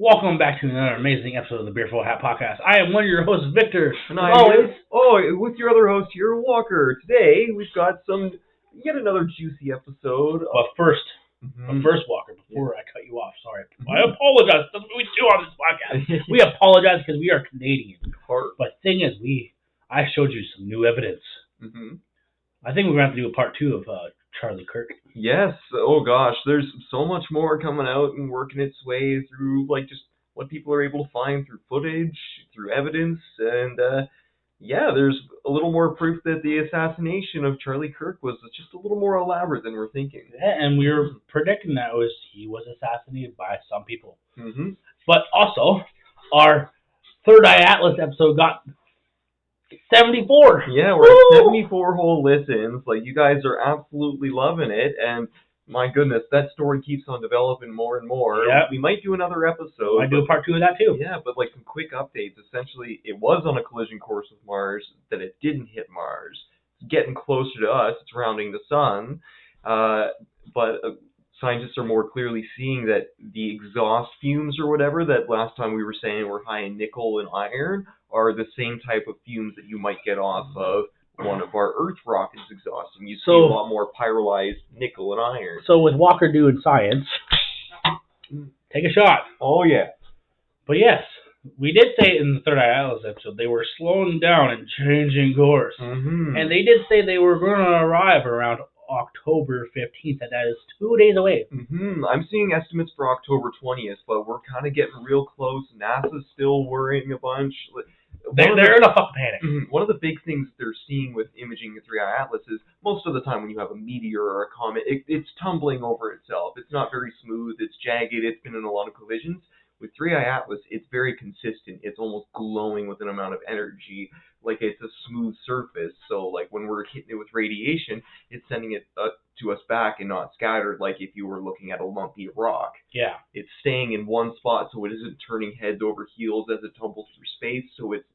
Welcome back to another amazing episode of the Beer Full Hat Podcast. I am one of your hosts, Victor. And I'm with your other host here, Walker. Today we've got yet another juicy episode. But first, Walker, before I cut you off, sorry, I apologize. That's what we do on this podcast. We apologize because we are Canadian. But the thing is, I showed you some new evidence. Mm-hmm. I think we're going to have to do a part 2 of Charlie Kirk. Yes. Oh gosh, there's so much more coming out and working its way through, just what people are able to find through footage, through evidence, and there's a little more proof that the assassination of Charlie Kirk was just a little more elaborate than we're thinking. Yeah, and we were predicting that he was assassinated by some people. Mm-hmm. But also, our Third Eye Atlas episode got 74. Yeah, we're at 74 whole listens. You guys are absolutely loving it, and my goodness, that story keeps on developing more and more. Yep. We might do another episode. Might do a part 2 of that too. Yeah, but some quick updates. Essentially, it was on a collision course with Mars, that it didn't hit Mars. It's getting closer to us. It's rounding the sun. But scientists are more clearly seeing that the exhaust fumes or whatever that last time we were saying were high in nickel and iron are the same type of fumes that you might get off of one of our Earth rockets exhausting. You see a lot more pyrolyzed nickel and iron. So with Walker doing science, take a shot. Oh, yeah. But yes, we did say in the Third Eye Atlas episode they were slowing down and changing course. Mm-hmm. And they did say they were going to arrive around October 15th, and that is 2 days away. Mm-hmm. I'm seeing estimates for October 20th, but we're kind of getting real close. NASA's still worrying a bunch. They're in a fucking panic. Mm-hmm. One of the big things they're seeing with imaging the 3-Eye Atlas is most of the time when you have a meteor or a comet, it's tumbling over itself. It's not very smooth. It's jagged. It's been in a lot of collisions. With 3-Eye Atlas, it's very consistent. It's almost glowing with an amount of energy, it's a smooth surface. So, when we're hitting it with radiation, it's sending it to us back and not scattered like if you were looking at a lumpy rock. Yeah. It's staying in one spot, so it isn't turning heads over heels as it tumbles through space. So it's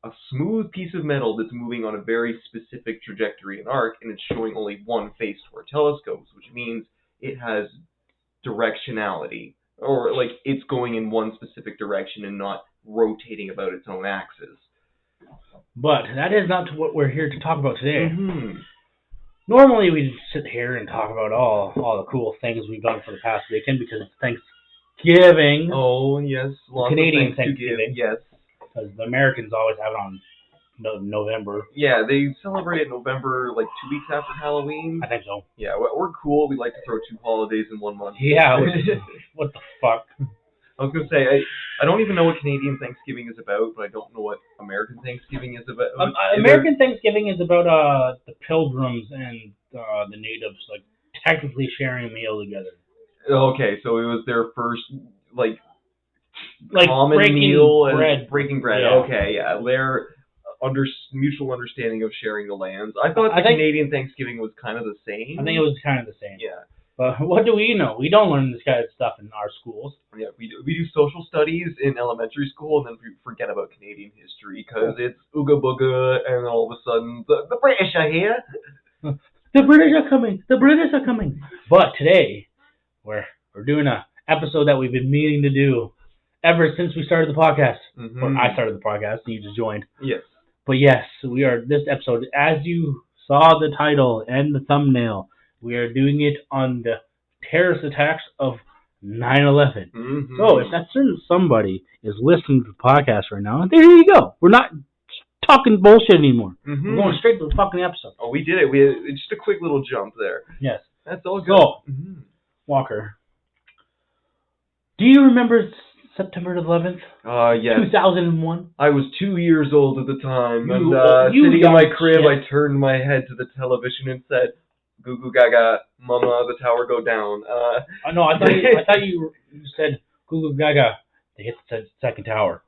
a smooth piece of metal that's moving on a very specific trajectory and arc, and it's showing only one face to our telescopes, which means it has directionality. Or, it's going in one specific direction and not rotating about its own axis. But that is not what we're here to talk about today. Mm-hmm. Normally we sit here and talk about all the cool things we've done for the past weekend because it's Thanksgiving. Oh, yes. Canadian Thanksgiving. Yes. Because the Americans always have it on November. Yeah, they celebrate it November, 2 weeks after Halloween. I think so. Yeah, we're cool. We like to throw 2 holidays in 1 month. Yeah, what the fuck? I was going to say, I don't even know what Canadian Thanksgiving is about, but I don't know what American Thanksgiving is about. American Thanksgiving is about the pilgrims and the natives, technically sharing a meal together. Okay, so it was their first, common breaking meal bread. And breaking bread. Yeah. Okay, yeah. Their mutual understanding of sharing the lands. I thought Canadian Thanksgiving was kind of the same. I think it was kind of the same. Yeah. But what do we know? We don't learn this kind of stuff in our schools. Yeah, we do social studies in elementary school, and then we forget about Canadian history because it's ooga booga, and all of a sudden the British are here. The British are coming. The British are coming. But today we're doing an episode that we've been meaning to do ever since we started the podcast. Mm-hmm. Or I started the podcast, and you just joined. Yes. But yes, we are this episode, as you saw the title and the thumbnail, we are doing it on the terrorist attacks of 9/11. Mm-hmm. So if that certain somebody is listening to the podcast right now, there you go. We're not talking bullshit anymore. Mm-hmm. We're going straight to the fucking episode. Oh, we did it. We had just a quick little jump there. Yes. That's all good. So, mm-hmm. Walker, do you remember September 11th? Yes. 2001? I was 2 years old at the time, and you sitting in my crib, shit. I turned my head to the television and said, "Goo goo gaga, mama, the tower go down." No, I thought you said "Goo goo gaga." They hit the second tower.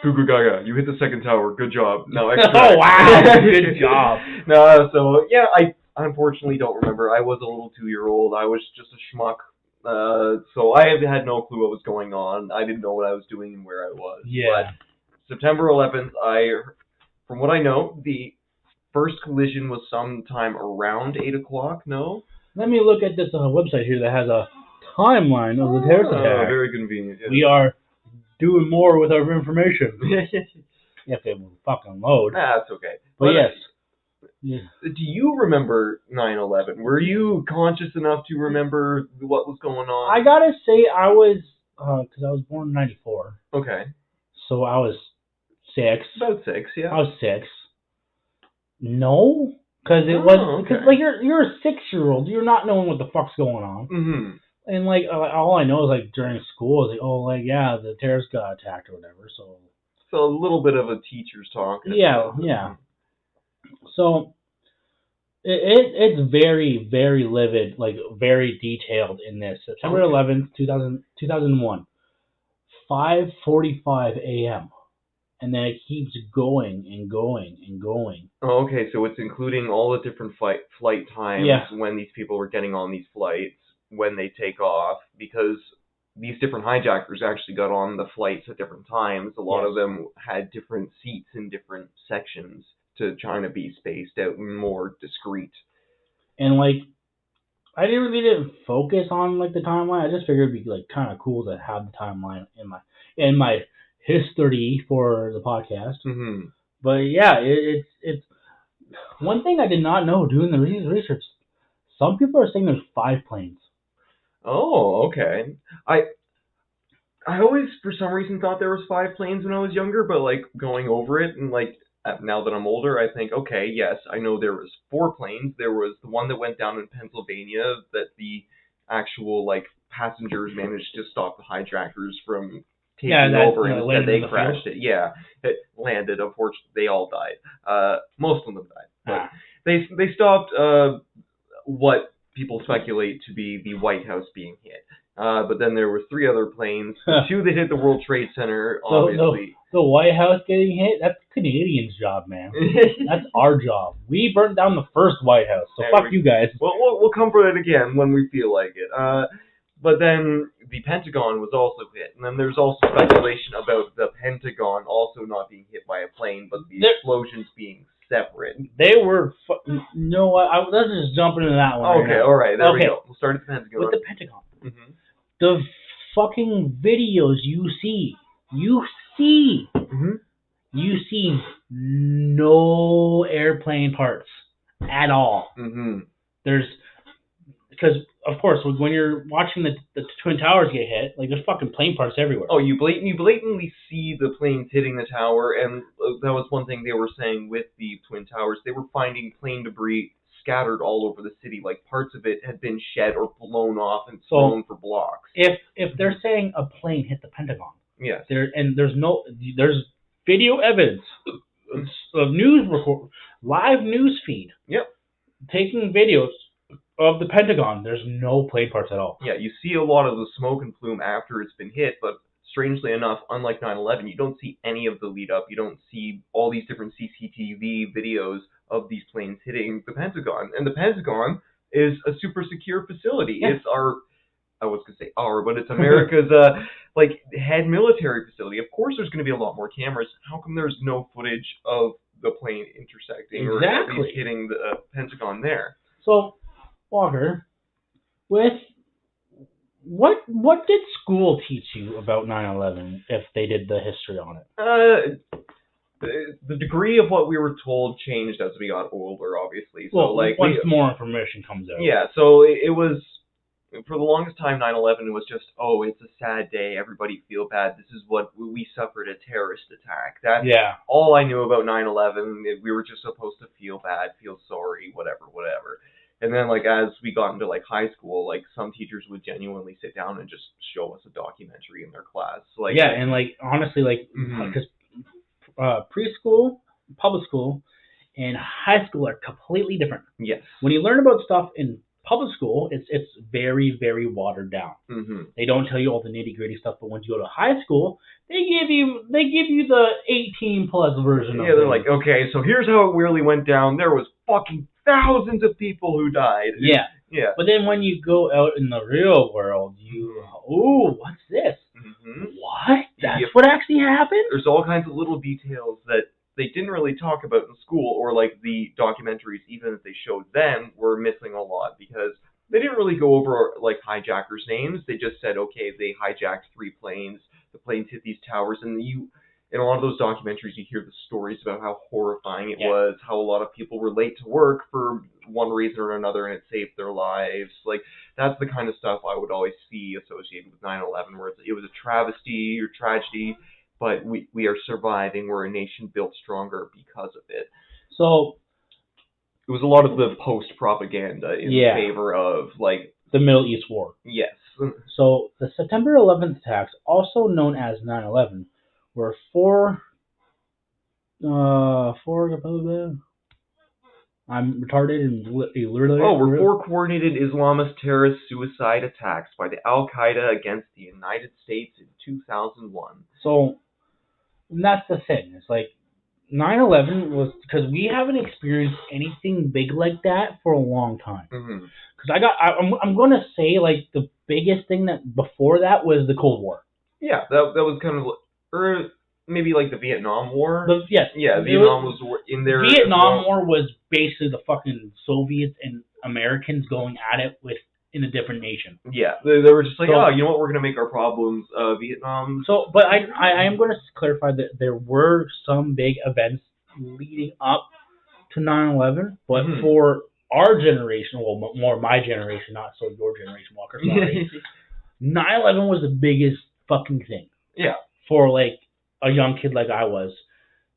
Goo goo gaga, you hit the second tower. Good job. No, oh wow, good job. No, so yeah, I unfortunately don't remember. I was a little 2-year-old. I was just a schmuck. So I had no clue what was going on. I didn't know what I was doing and where I was. Yeah. But September 11th, from what I know, the first collision was sometime around 8 o'clock, no? Let me look at this website here that has a timeline of the terrorist attack. Very convenient. Yeah. We are doing more with our information. If it will fucking load. That's okay. But yes. Yeah. Do you remember 9/11? Were you conscious enough to remember what was going on? I gotta say, I was, because I was born in 94. Okay. So I was 6. About 6, yeah. I was 6. No, because it because like you're a 6-year-old, you're not knowing what the fuck's going on. Mm-hmm. And like all I know is like during school, is like, yeah, the terrorists got attacked or whatever. So a little bit of a teacher's talk. Yeah. So it's very, very livid, like very detailed in this. September 11th, 2001, 5:45 a.m. And then it keeps going and going and going. Oh, okay, so it's including all the different flight times when these people were getting on these flights, when they take off, because these different hijackers actually got on the flights at different times. A lot of them had different seats in different sections to try to be spaced out and more discreet. And like, I didn't focus on like the timeline. I just figured it'd be like kind of cool to have the timeline in my history for the podcast. Mm-hmm. But yeah, it's one thing I did not know doing the research. Some people are saying there's 5 planes. Oh, okay. I always, for some reason, thought there was 5 planes when I was younger, but like going over it and like now that I'm older, I think, okay, yes, I know there was 4 planes. There was the one that went down in Pennsylvania that the actual like passengers managed to stop the hijackers from taking over, and instead they crashed it. Yeah, it landed. Unfortunately, they all died. Most of them died. But they stopped what people speculate to be the White House being hit. But then there were 3 other planes. 2 that hit the World Trade Center, obviously. The White House getting hit? That's Canadians' job, man. That's our job. We burnt down the first White House, so fuck you guys. We'll come for it again when we feel like it. But then the Pentagon was also hit. And then there's also speculation about the Pentagon also not being hit by a plane, but the explosions being separate. They were... No, let's just jump into that one. Okay, alright, there we go. We'll start at the Pentagon. With the Pentagon. Mm-hmm. The fucking videos you see, mm-hmm. you see no airplane parts at all. Mm-hmm. Because of course when you're watching the Twin Towers get hit, like there's fucking plane parts everywhere. Oh, you blatantly see the planes hitting the tower, and that was one thing they were saying with the Twin Towers. They were finding plane debris scattered all over the city, like parts of it had been shed or blown off and thrown for blocks. If they're saying a plane hit the Pentagon, yes, there's video evidence of live news feed. Yep, taking videos of the Pentagon. There's no plane parts at all. Yeah, you see a lot of the smoke and plume after it's been hit, but strangely enough, unlike 9/11, you don't see any of the lead up. You don't see all these different CCTV videos of these planes hitting the Pentagon. And the Pentagon is a super secure facility. Yeah. It's but it's America's head military facility. Of course there's going to be a lot more cameras. How come there's no footage of the plane intersecting or at least hitting the Pentagon there? So, Walker, with what did school teach you about 9/11 if they did the history on it? The degree of what we were told changed as we got older, obviously. So, once more information comes out. Yeah, so it was, for the longest time, 9/11 was just, it's a sad day, everybody feel bad, this is what, we suffered a terrorist attack. That's all I knew about 9/11. We were just supposed to feel bad, feel sorry, whatever. And then, as we got into, high school, some teachers would genuinely sit down and just show us a documentary in their class. Honestly, because preschool, public school, and high school are completely different. Yes. When you learn about stuff in public school, it's very, very watered down. Mm-hmm. They don't tell you all the nitty-gritty stuff, but when you go to high school, they give you the 18+ version of it. Yeah, they're like, okay, so here's how it really went down. There was fucking thousands of people who died. Yeah. Yeah. But then when you go out in the real world, what's this? Mm-hmm. What? That's what actually happened? There's all kinds of little details that they didn't really talk about in school, or the documentaries, even if they showed them, were missing a lot because They didn't really go over like hijackers' names. They just said, okay, they hijacked 3 planes. The planes hit these towers, and in a lot of those documentaries, you hear the stories about how horrifying it was, how a lot of people were late to work for one reason or another, and it saved their lives. Like, that's the kind of stuff I would always see associated with 9/11, where it was a travesty or tragedy, but we are surviving. We're a nation built stronger because of it. So it was a lot of the post-propaganda in favor of, like, the Middle East War. Yes. So the September 11th attacks, also known as 9/11, were four. I'm retarded and literally. Were 4 coordinated Islamist terrorist suicide attacks by the Al Qaeda against the United States in 2001. So, and that's the thing. It's like 9/11 was because we haven't experienced anything big like that for a long time. Because I'm going to say like the biggest thing that before that was the Cold War. Yeah, that was kind of, or maybe like the Vietnam War. Vietnam was in there. Vietnam War was basically the fucking Soviets and Americans going at it in a different nation. Yeah, they were just like, you know what, we're going to make our problems Vietnam. So, but I am going to clarify that there were some big events leading up to 9/11, but for our generation, well, more my generation, not so your generation, Walker, sorry, 9/11 was the biggest fucking thing. Yeah. For, like, a young kid like I was.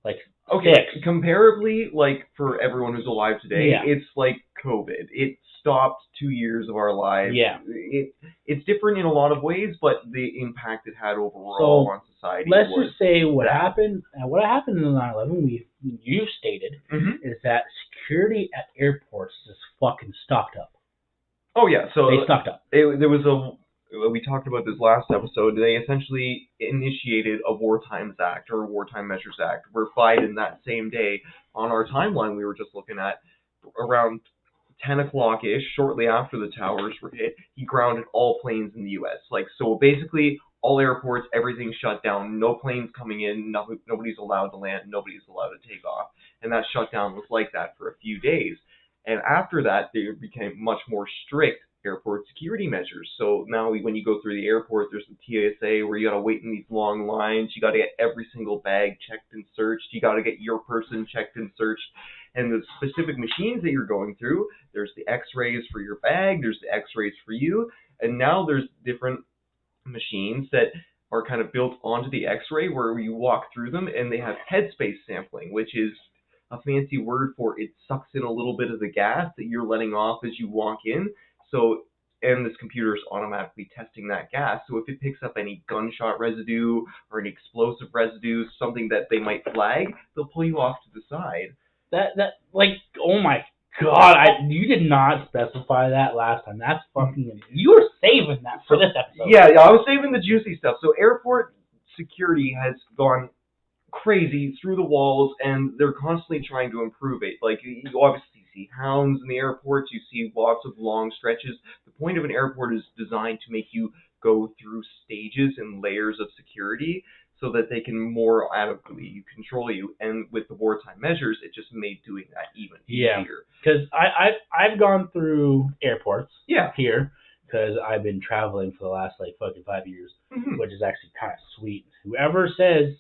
Like, comparably, like, for everyone who's alive today, it's like COVID. It stopped 2 years of our lives. Yeah. It's different in a lot of ways, but the impact it had overall on society. Let's just say what happened in 9/11, you stated, is that security at airports is fucking stocked up. Oh, yeah. So they stocked up. We talked about this last episode. They essentially initiated a War Times Act or a Wartime Measures Act, where Biden that same day on our timeline we were just looking at, around 10 o'clock-ish, shortly after the towers were hit, he grounded all planes in the U.S. Like, so basically all airports, everything shut down, no planes coming in, nobody's allowed to land, nobody's allowed to take off. And that shutdown was like that for a few days. And after that, there became much more strict airport security measures. So now when you go through the airport, there's the TSA where you got to wait in these long lines. You got to get every single bag checked and searched. You got to get your person checked and searched. And the specific machines that you're going through, there's the x-rays for your bag, there's the x-rays for you. And now there's different machines that are kind of built onto the x-ray where you walk through them, and they have headspace sampling, which is a fancy word for it sucks in a little bit of the gas that you're letting off as you walk in. So, and this computer is automatically testing that gas. So if it picks up any gunshot residue or any explosive residue, something that they might flag, they'll pull you off to the side. Like, oh my God, you did not specify that last time. That's fucking, you were saving that for this episode. Yeah, I was saving the juicy stuff. So airport security has gone crazy through the walls, and they're constantly trying to improve it. Like, you obviously see hounds in the airports, you see lots of long stretches. The point of an airport is designed to make you go through stages and layers of security so that they can more adequately control you. And with the wartime measures, it just made doing that even easier. Because I've gone through airports here, because I've been traveling for the last like fucking 5 years, which is actually kind of sweet. Whoever says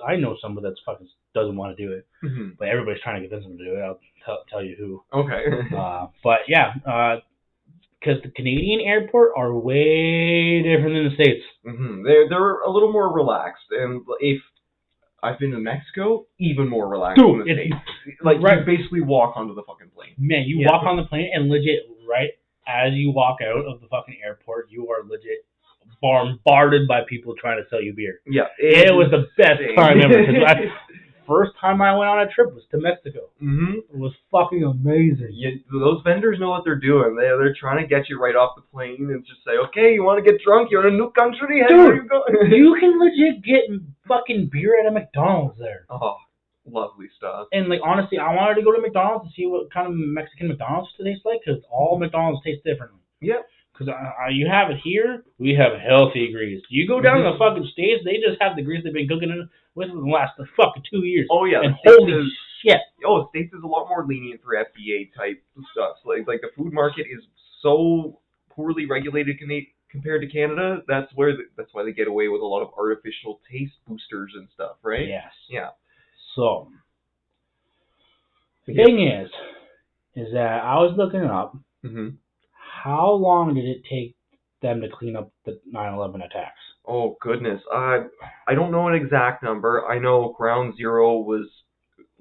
I know someone that's fucking doesn't want to do it, but everybody's trying to convince them to do it. I'll tell you who. Okay. But yeah, because the Canadian airport are way different than the States. They're a little more relaxed, and if I've been to Mexico, even more relaxed than the States. Like, you basically walk onto the fucking plane. Man, you walk on the plane, and legit, right as you walk out of the fucking airport, you are legit bombarded by people trying to sell you beer. Yeah. It was the best time ever. First time I went on a trip was to Mexico. It was fucking amazing. Yeah, those vendors know what they're doing. They're trying to get you right off the plane and just say, okay, you want to get drunk? You're in a new country? Dude, you go. You can legit get fucking beer at a McDonald's there. Oh, lovely stuff. And like, honestly, I wanted to go to McDonald's to see what kind of Mexican McDonald's tastes like, because all McDonald's taste differently. Yep. Because you have it here, we have healthy grease. You go down to the fucking States, they just have the grease they've been cooking with for the last fucking 2 years. Oh, yeah. And holy shit. Oh, States is a lot more lenient for FDA type stuff. Like the food market is so poorly regulated compared to Canada. That's why they get away with a lot of artificial taste boosters and stuff, right? Yes. Yeah. So the thing is that I was looking up. Mm-hmm. How long did it take them to clean up the 9/11 attacks? Oh goodness, I don't know an exact number. I know Ground Zero was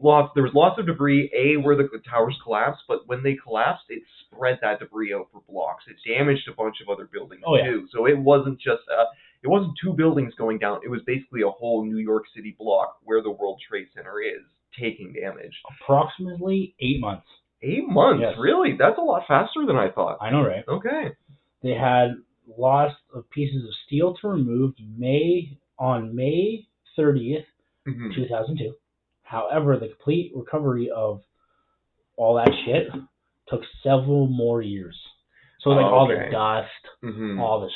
there was lots of debris, where the towers collapsed, but when they collapsed, it spread that debris out for blocks. It damaged a bunch of other buildings too. So it wasn't just it wasn't two buildings going down. It was basically a whole New York City block where the World Trade Center is taking damage. Approximately 8 months. 8 months? Yes. Really? That's a lot faster than I thought. I know, right? Okay. They had lots of pieces of steel to remove on May 30th, 2002. However, the complete recovery of all that shit took several more years. So all the dust, all the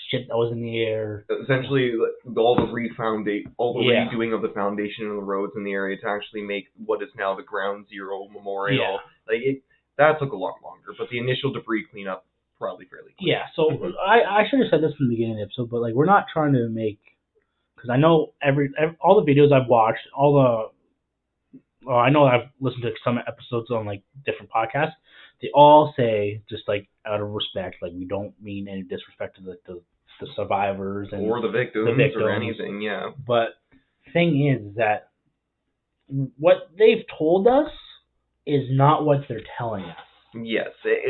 shit that was in the air. Essentially, all the redoing of the foundation and the roads in the area to actually make what is now the Ground Zero Memorial. Yeah. That took a lot longer, but the initial debris cleanup probably fairly quick. Yeah, so I should have said this from the beginning of the episode, but we're not trying to make, because I know all the videos I've watched, I know I've listened to some episodes on different podcasts. They all say, just out of respect, we don't mean any disrespect to the survivors and or the victims or anything. Yeah. But thing is that what they've told us is not what they're telling us. Yes.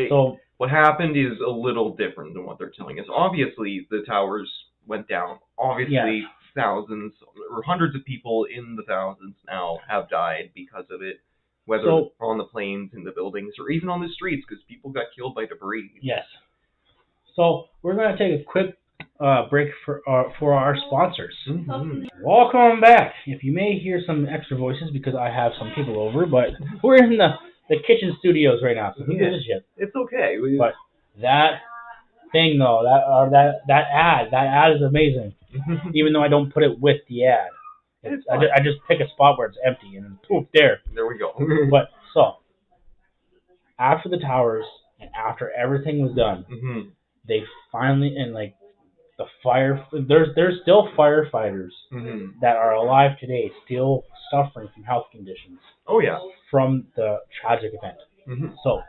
So what happened is a little different than what they're telling us. Obviously, the towers went down. Obviously, thousands or hundreds of people in the thousands now have died because of it, whether on the planes, in the buildings, or even on the streets, because people got killed by debris. Yes. So we're going to take a quick break for our sponsors. Mm-hmm. Welcome back. If you may hear some extra voices because I have some people over, but we're in the kitchen studios right now, so who gives a shit? It's okay. But that thing though, that ad is amazing. Even though I don't put it with the ad, I just pick a spot where it's empty and poof, there we go. But so after the towers and after everything was done, they finally the fire. There's still firefighters that are alive today, still suffering from health conditions. Oh yeah. From the tragic event. So,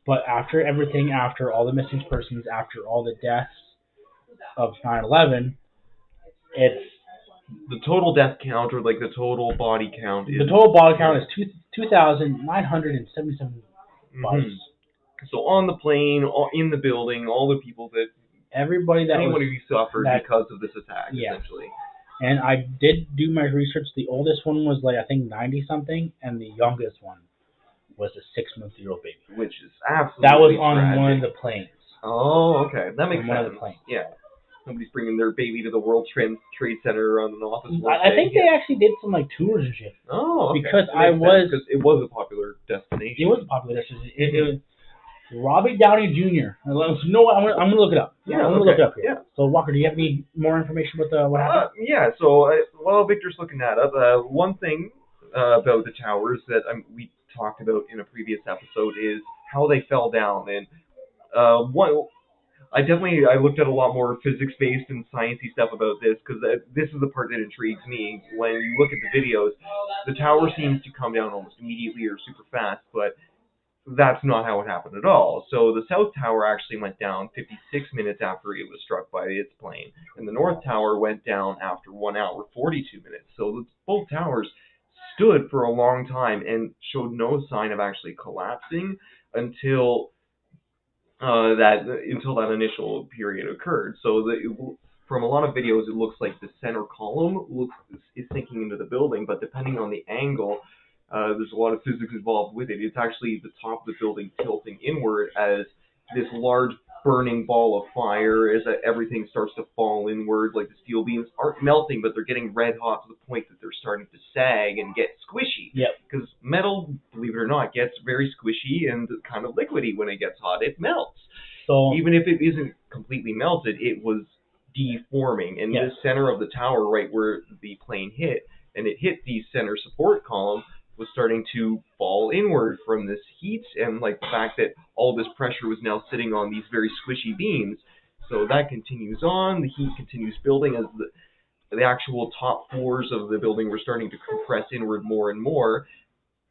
but after everything, after all the missing persons, after all the deaths of 9/11, it's the total death count, or the total body count. The total body count is 2,977 bodies. So on the plane, in the building, all the people anyone who suffered because of this attack, essentially. And I did do my research. The oldest one was I think 90 something, and the youngest one was a 6-month-old baby. Which is absolutely that was on tragic. One of the planes. Oh, okay, that makes sense. One of the planes. Yeah. Somebody's bringing their baby to the World Trade Center on an office. I think they actually did some tours and shit. Oh, okay. Because because it was a popular destination. It was a popular destination. It was Robbie Downey Jr. You know what? I'm gonna look it up. Yeah, I'm gonna look it up here. Yeah. So Walker, do you have any more information with what happened? Yeah. So while Victor's looking that up, one thing about the towers that we talked about in a previous episode is how they fell down. And I looked at a lot more physics-based and sciencey stuff about this, because this is the part that intrigues me. When you look at the videos, the tower seems to come down almost immediately or super fast, but that's not how it happened at all. So the South Tower actually went down 56 minutes after it was struck by its plane, and the North Tower went down after 1 hour 42 minutes. So both towers stood for a long time and showed no sign of actually collapsing until that initial period occurred. So from a lot of videos, it looks like the center column is sinking into the building, but depending on the angle, there's a lot of physics involved with it. It's actually the top of the building tilting inward as this large burning ball of fire, as everything starts to fall inward. The steel beams aren't melting, but they're getting red hot to the point that they're starting to sag and get squishy. Yep. Because metal, believe it or not, gets very squishy and kind of liquidy when it gets hot. It melts. So even if it isn't completely melted, it was deforming. And the center of the tower, right where the plane hit, and it hit the center support column, was starting to fall inward from this heat and like the fact that all this pressure was now sitting on these very squishy beams. So that continues on. The heat continues building as the actual top floors of the building were starting to compress inward more and more.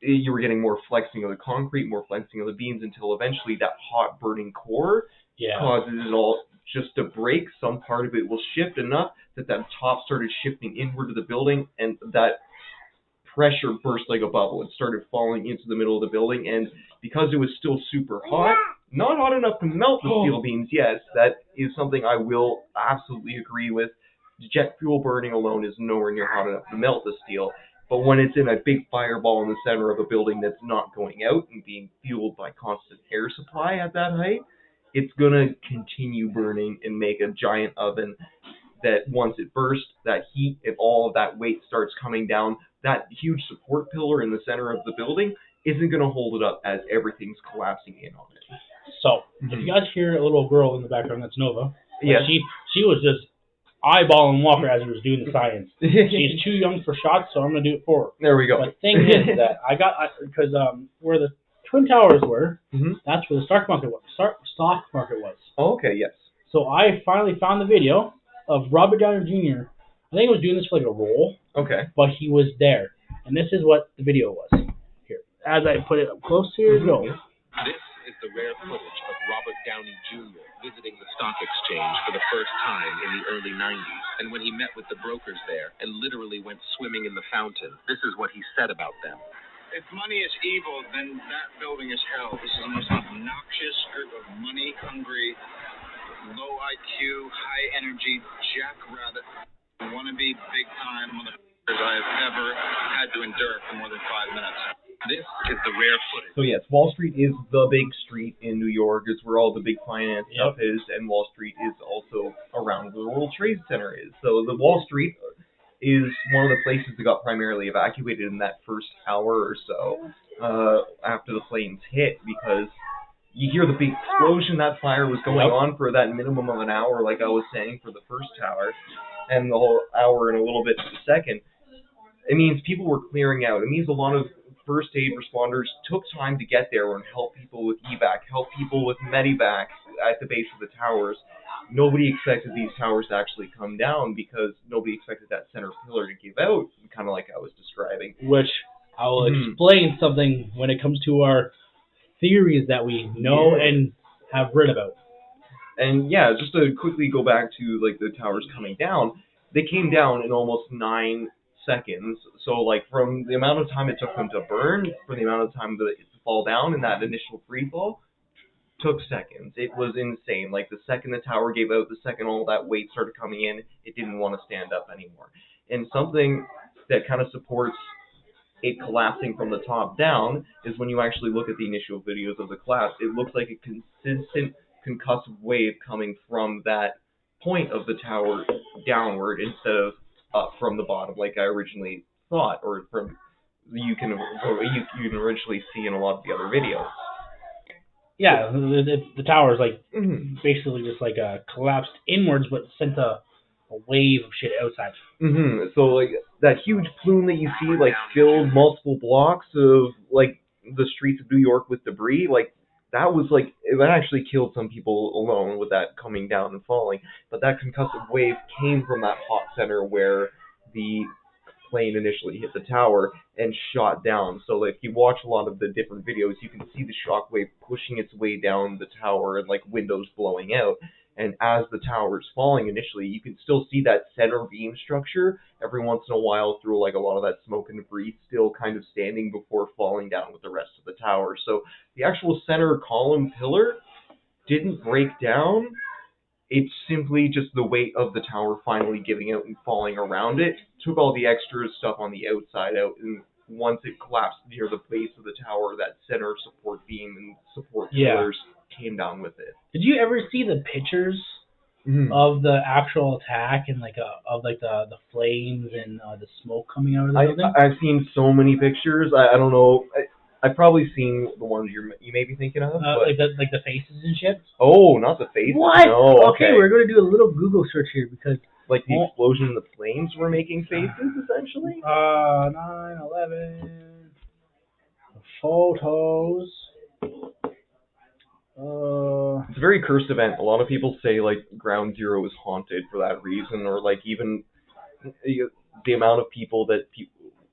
You were getting more flexing of the concrete, more flexing of the beams, until eventually that hot burning core causes it all just to break. Some part of it will shift enough that top started shifting inward to the building, and that pressure burst like a bubble. It started falling into the middle of the building, and because it was still super hot, not hot enough to melt the steel beams, yes, that is something I will absolutely agree with. Jet fuel burning alone is nowhere near hot enough to melt the steel. But when it's in a big fireball in the center of a building that's not going out and being fueled by constant air supply at that height, it's going to continue burning and make a giant oven that once it bursts, that heat and all of that weight starts coming down. That huge support pillar in the center of the building isn't going to hold it up as everything's collapsing in on it. So, if you guys hear a little girl in the background, that's Nova. Yes. She was just eyeballing Walker as he was doing the science. She's too young for shots, so I'm going to do it for her. There we go. But the thing is that because where the Twin Towers were, that's where the stock market was. Oh, okay, yes. So I finally found the video of Robert Downey Jr. I think he was doing this for like a role. Okay. But he was there. And this is what the video was. Here. As I put it up close, here it goes. This is the rare footage of Robert Downey Jr. visiting the stock exchange for the first time in the early 90s. And when he met with the brokers there and literally went swimming in the fountain, this is what he said about them. If money is evil, then that building is hell. This is the most obnoxious group of money-hungry, low IQ, high-energy, jackrabbit, wannabe big-time motherfuckers I have ever had to endure for more than 5 minutes. This is the rare footage. So yes, Wall Street is the big street in New York. It's where all the big finance stuff is, and Wall Street is also around where the World Trade Center is. So the Wall Street is one of the places that got primarily evacuated in that first hour or so after the planes hit, because you hear the big explosion. That fire was going on for that minimum of an hour, like I was saying, for the first tower, and the whole hour and a little bit to the second. It means people were clearing out. It means a lot of first aid responders took time to get there and help people with evac, help people with medivac at the base of the towers. Nobody expected these towers to actually come down because nobody expected that center pillar to give out, kind of like I was describing. Which I will explain something when it comes to our theories that we know and have read about. And yeah, just to quickly go back to like the towers coming down, they came down in almost 9 seconds. So like from the amount of time it took them to burn, for the amount of time that it to fall down in that initial free fall, took seconds. It was insane. Like the second the tower gave out, the second all that weight started coming in, it didn't want to stand up anymore. And something that kind of supports it collapsing from the top down is when you actually look at the initial videos of the collapse, it looks like a consistent concussive wave coming from that point of the tower downward instead of up from the bottom like I originally thought, or from you can originally see in a lot of the other videos. Yeah, the tower is like basically just like collapsed inwards, but sent a wave of shit outside. So like that huge plume that you see like filled multiple blocks of like the streets of New York with debris, like that was like, it actually killed some people alone with that coming down and falling. But that concussive wave came from that hot center where the plane initially hit the tower and shot down. So if you watch a lot of the different videos, you can see the shock wave pushing its way down the tower and like windows blowing out. And as the tower is falling initially, you can still see that center beam structure every once in a while through like a lot of that smoke and debris still kind of standing before falling down with the rest of the tower. So the actual center column pillar didn't break down. It's simply just the weight of the tower finally giving out and falling around it. Took all the extra stuff on the outside out, and once it collapsed near the base of the tower, that center support beam and support pillars came down with it. Did you ever see the pictures of the actual attack and like of like the flames and the smoke coming out of the building? I've seen so many pictures. I don't know. I've probably seen the ones you may be thinking of. Like the faces and shit? Oh, not the faces. What? No, okay, we're going to do a little Google search here because... Like the explosion and the flames were making faces, essentially? 9/11... Photos. It's a very cursed event. A lot of people say like Ground Zero is haunted for that reason, or like even the amount of people that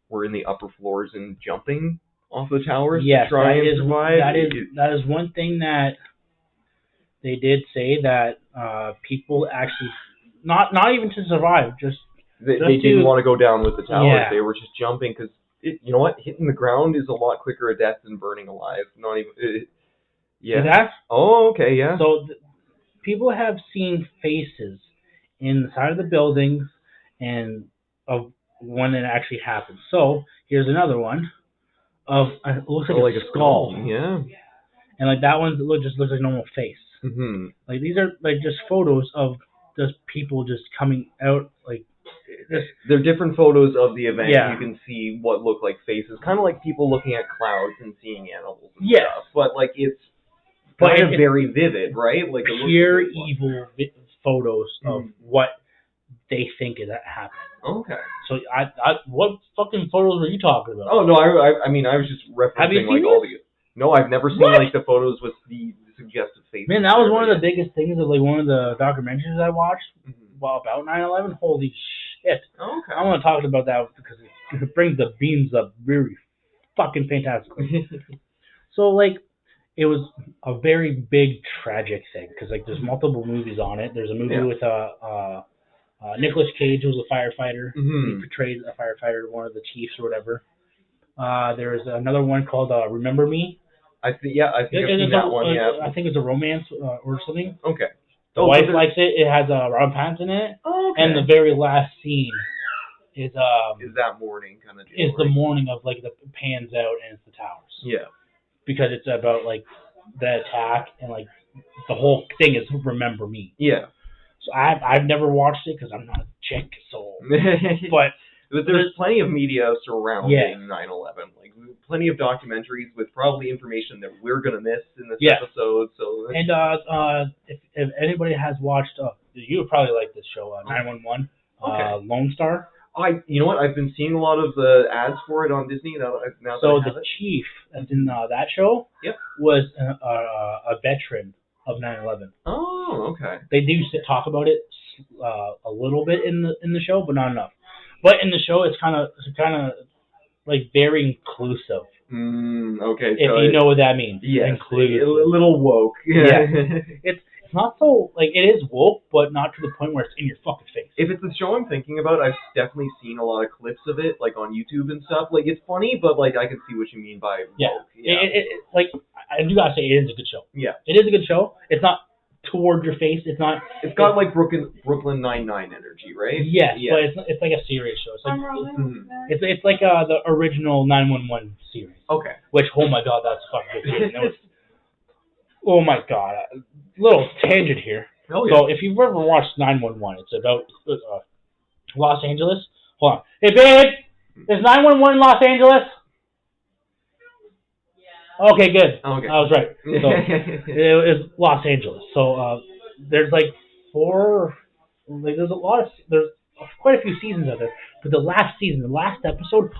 were in the upper floors and jumping off the towers to try and survive. That is one thing that they did say, that people actually not even to survive, just they didn't want to go down with the towers. Yeah. They were just jumping because you know what, hitting the ground is a lot quicker a death than burning alive. Not even. Yeah. That's, oh, okay, yeah. So people have seen faces in the side of the buildings and of when it actually happened. So here's another one of it looks like a skull. Yeah. And like that one just looks like a normal face. Mm-hmm. Like these are like just photos of just people just coming out like. They're different photos of the event. Yeah. You can see what look like faces, kind of like people looking at clouds and seeing animals. And stuff. But like it's very vivid, right? Like pure evil photos of what they think is happening. Okay. So what fucking photos were you talking about? Oh no, I mean I was just referencing Have you seen all the. No, I've never seen like the photos with the suggestive faces. Man, that was one of the biggest things of like one of the documentaries I watched about 9/11. Holy shit! Okay. I want to talk about that because it brings the beams up really fucking fantastically. So like. It was a very big, tragic thing because like there's multiple movies on it. There's a movie with Nicolas Cage, who was a firefighter. Mm-hmm. He portrayed a firefighter, one of the chiefs or whatever. There's another one called Remember Me. I think I've seen that one. Yeah. I think it's a romance or something. Okay. The wife likes it. It has Rob Pattinson in it. Oh, okay. And the very last scene is that morning kind of deal. Is the morning of like the pans out and it's the towers. Yeah. Because it's about like the attack and like the whole thing is Remember Me. Yeah. So I've never watched it because I'm not a chick. So, but there's plenty of media surrounding 9/11. Like plenty of documentaries with probably information that we're gonna miss in this episode. So and if anybody has watched, you would probably like this show, 911, Lone Star. You know what? I've been seeing a lot of the ads for it on Disney now. So the chief that's in that show was a veteran of 9/11. Oh, okay. They do talk about it a little bit in the show, but not enough. But in the show, it's kind of like very inclusive. Okay. If you know what that means. Yes. Inclusive. A little woke. Yeah. It's not so, like, it is woke, but not to the point where it's in your fucking face. If it's a show I'm thinking about, I've definitely seen a lot of clips of it, like, on YouTube and stuff. Like, it's funny, but, like, I can see what you mean by woke. Yeah. Like, I do gotta say, it is a good show. Yeah. It is a good show. It's not toward your face. It's not... It's got, like, Brooklyn Nine-Nine energy, right? Yes, yeah. But it's like a serious show. It's like, it's like the original 911 series. Okay. Which, oh my god, that's fucking good. Oh my god. Little tangent here. Oh, yeah. So if you've ever watched 911, it's about Los Angeles. Hold on. Hey, babe! Is 911 Los Angeles? Yeah. Okay, good. Okay. I was right. So it was Los Angeles. So there's like there's quite a few seasons of it. But the last episode,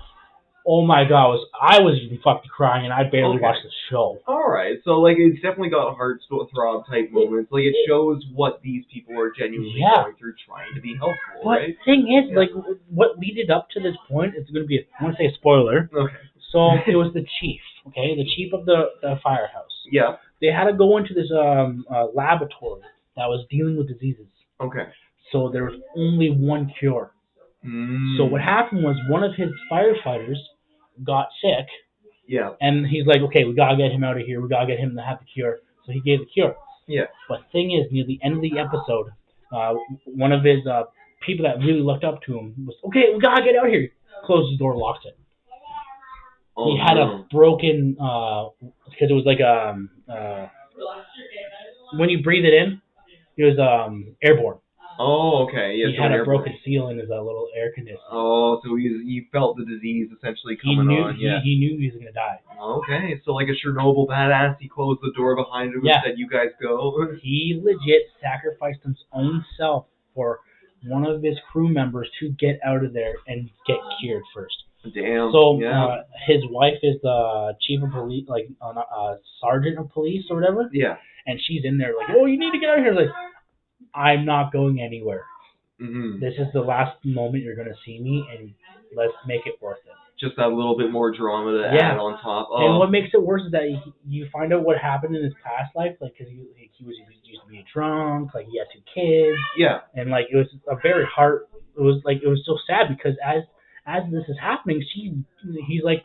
oh my god, I was even fucking crying, and I barely watched the show. Alright, so like it's definitely got heart-throb type moments. Like it shows what these people are genuinely going through, trying to be helpful, right? But the thing is, like, what leaded up to this point, it's going to be, I want to say a spoiler. Okay. So it was the chief, the chief of the firehouse. Yeah. They had to go into this laboratory that was dealing with diseases. Okay. So there was only one cure. So what happened was one of his firefighters got sick. Yeah. And he's like, okay, we gotta get him out of here. We gotta get him to have the cure. So he gave the cure. Yeah. But the thing is, near the end of the episode, one of his people that really looked up to him was, okay, we gotta get out of here. Closed the door, locked it. Oh, he had a broken, because it was like when you breathe it in, it was airborne. Oh, okay. Yeah, he had a broken seal in his little air conditioner. Oh, so he felt the disease essentially coming on. Yeah. He knew he was going to die. Okay, so like a Chernobyl badass, he closed the door behind him and said, you guys go. He legit sacrificed his own self for one of his crew members to get out of there and get cured first. Damn. So Yeah. his wife is the chief of police, like sergeant of police or whatever. Yeah. And she's in there like, oh, you need to get out of here. Like, I'm not going anywhere. Mm-hmm. This is the last moment you're going to see me, and let's make it worth it. Just that little bit more drama to add on top. Oh. And what makes it worse is that you find out what happened in his past life, like, because he used to be drunk, like, he had 2 kids. Yeah. And, like, it was a very hard, it was so sad because as this is happening, he's like,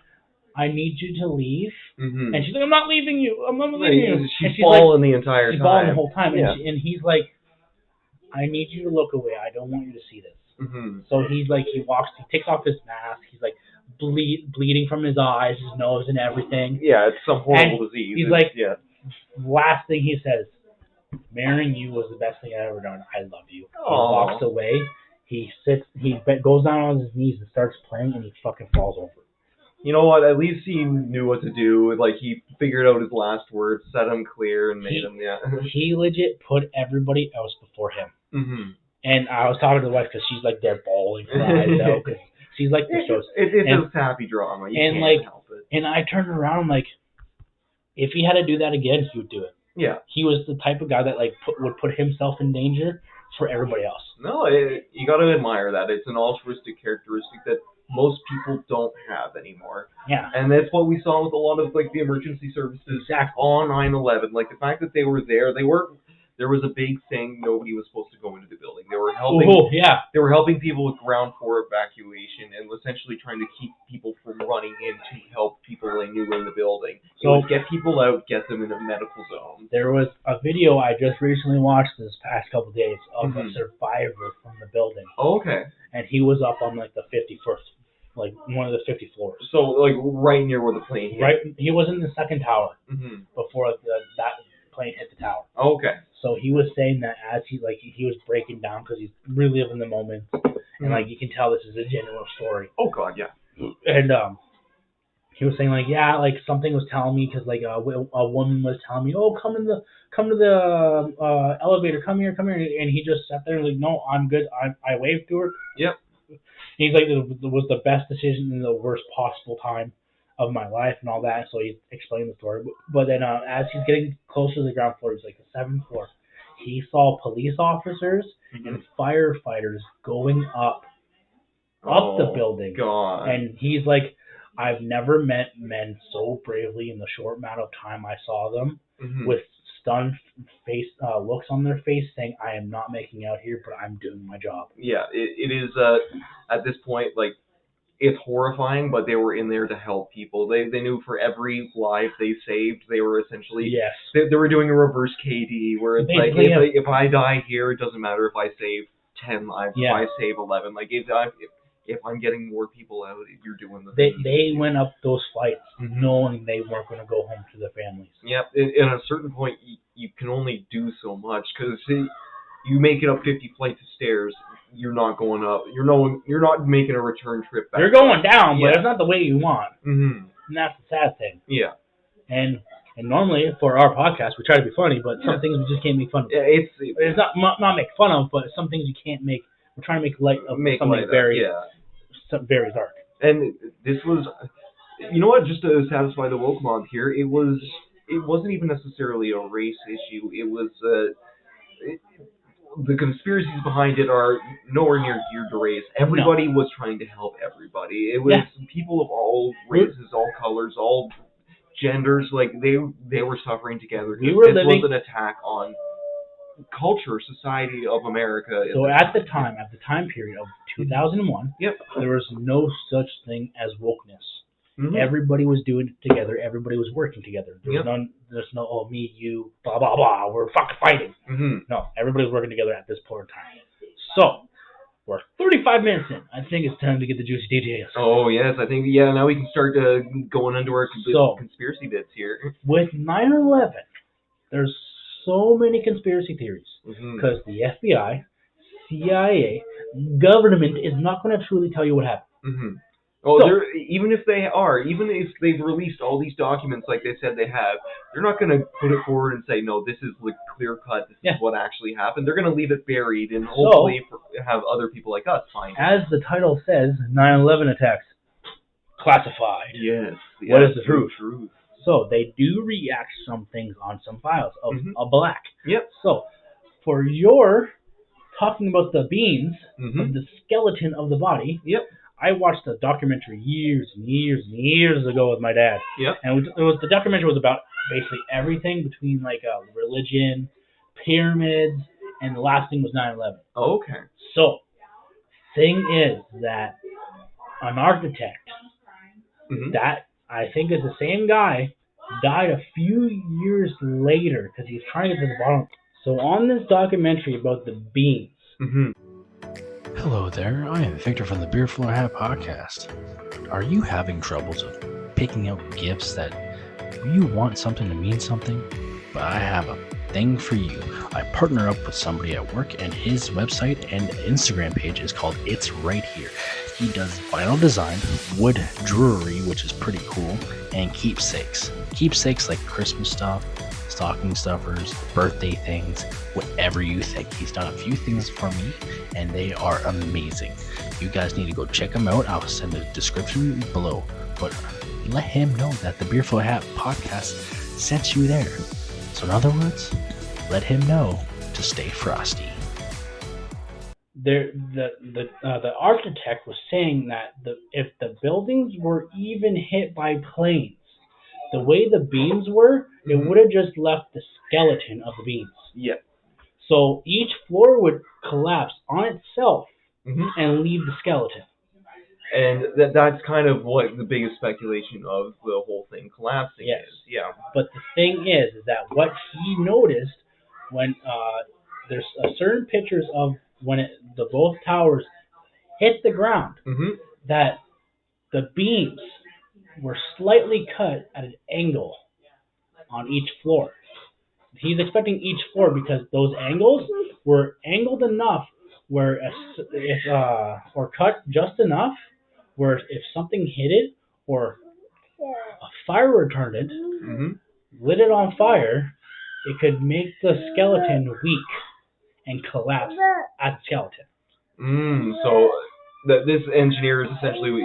I need you to leave. Mm-hmm. And she's like, I'm not leaving you. I'm not leaving you. She's bawling the entire time. She's bawling the whole time. Yeah. And he's like, I need you to look away. I don't want you to see this. Mm-hmm. So he's like, he takes off his mask. He's like bleeding from his eyes, his nose, and everything. Yeah, it's some horrible disease. He's like, last thing he says, marrying you was the best thing I ever done. I love you. He walks away. He goes down on his knees and starts praying, and he fucking falls over. You know what? At least he knew what to do. Like, he figured out his last words, set him clear, and made him, He legit put everybody else before him. Mm-hmm. And I was talking to the wife because she's like there bawling her eyes out because she's like the shows. It's a happy drama. You can't help it. And I turned around like, if he had to do that again, he would do it. Yeah. He was the type of guy that like would put himself in danger for everybody else. No, you got to admire that. It's an altruistic characteristic that most people don't have anymore. Yeah. And that's what we saw with a lot of like the emergency services on 9/11. Like the fact that they were there, there was a big thing. Nobody was supposed to go into the building. They were helping. They were helping people with ground floor evacuation and essentially trying to keep people from running in to help people they knew in the building. So get people out, get them in a medical zone. There was a video I just recently watched this past couple of days of a survivor from the building. Oh, okay. And he was up on like the 51st, like one of the 50 floors. So like right near where the plane hit. Right. He was in the second tower before that plane hit the tower. Oh, okay. So he was saying that as he was breaking down because he's reliving the moment, and like you can tell this is a genuine story. Oh God, yeah. And he was saying like, yeah, like something was telling me because like a woman was telling me, oh, come to the elevator, come here, and he just sat there and like, no, I'm good. I waved to her. Yep. And he's like, it was the best decision in the worst possible time of my life and all that. So he explained the story. But then as he's getting closer to the ground floor, it's like the 7th floor, he saw police officers and firefighters going up the building. God. And he's like, I've never met men so bravely in the short amount of time I saw them with stunned face looks on their face saying, I am not making out here, but I'm doing my job. Yeah, it is at this point, like, it's horrifying, but they were in there to help people. They knew for every life they saved, they were essentially they were doing a reverse KD where it's basically, like if I die here, it doesn't matter if I save 10 lives, if I save 11. Like if I'm getting more people out, you're doing the thing. They went up those flights knowing they weren't going to go home to their families. Yep. At a certain point, you can only do so much because you make it up 50 flights of stairs. You're not going up. You're not making a return trip back. You're going down, but it's not the way you want. Mm-hmm. And that's the sad thing. Yeah. And normally for our podcast, we try to be funny, but some things we just can't make fun of. Yeah, it's not make fun of, but some things you can't make. We're trying to make light of something very dark. And this was, you know what? Just to satisfy the woke mob here, it wasn't even necessarily a race issue. It was the conspiracies behind it are nowhere near geared to race. Everybody was trying to help everybody. It was people of all races, all colors, all genders. Like they were suffering together. This was an attack on culture, society of America. So at the time period of 2001, there was no such thing as wokeness. Mm-hmm. Everybody was doing it together. Everybody was working together. There's no, oh, me, you, blah, blah, blah. We're fucking fighting. Mm-hmm. No, everybody was working together at this point in time. So, we're 35 minutes in. I think it's time to get the juicy details. Oh, yes. I think, now we can start going into our conspiracy bits here. With 9/11, there's so many conspiracy theories. Because the FBI, CIA, government is not going to truly tell you what happened. Mm-hmm. Oh, even if they've released all these documents like they said they have, they're not going to put it forward and say, no, this is like clear cut, this is what actually happened. They're going to leave it buried and hopefully have other people like us find it. As the title says, 9/11 attacks. classified. Yes. What is the truth? Truth. So they do react some things on some files of a black. Yep. So for your talking about the beams of the skeleton of the body, Yep. I watched a documentary years and years and years ago with my dad. Yep. And the documentary was about basically everything between like religion, pyramids, and the last thing was 9/11. Oh, okay. So, thing is that an architect that I think is the same guy died a few years later because he was trying to get to the bottom. So on this documentary about the beams. Hello there, I am Victor from the Beer Floor Hat Podcast. Are you having troubles of picking out gifts that you want something to mean something? But I have a thing for you. I partner up with somebody at work, and his website and Instagram page is called It's Right Here. He does vinyl design, wood jewelry, which is pretty cool, and keepsakes. Keepsakes like Christmas stuff, stocking stuffers, birthday things, whatever you think. He's done a few things for me, and they are amazing. You guys need to go check him out. I'll send a description below. But let him know that the Beer Floor Hat Podcast sent you there. So in other words, let him know to stay frosty. The architect was saying that if the buildings were even hit by planes, the way the beams were, it would have just left the skeleton of the beams. Yeah. So each floor would collapse on itself and leave the skeleton. And that's kind of what the biggest speculation of the whole thing collapsing is. Yeah. But the thing is that what he noticed when there's certain pictures of when the both towers hit the ground, that the beams were slightly cut at an angle on each floor. He's expecting each floor because those angles were angled enough where or cut just enough where if something hit it or a fire retardant lit it on fire, it could make the skeleton weak and collapse at the skeleton. So this engineer is essentially,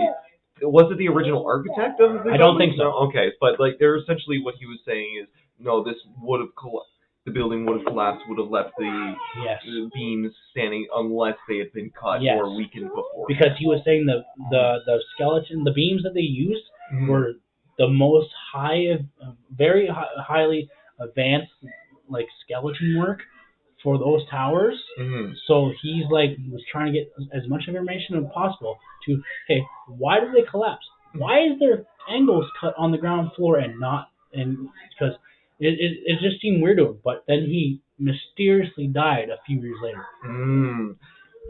was it the original architect of the I don't think so. No? Okay, but like they're essentially what he was saying is, no, this would have the building would have collapsed, would have left the beams standing unless they had been cut or weakened before. Because he was saying the skeleton, the beams that they used were the most very highly advanced like skeleton work for those towers. So he was trying to get as much information as possible to, hey, why did they collapse? Why is there angles cut on the ground floor and not, and because it just seemed weird to him. But then he mysteriously died a few years later.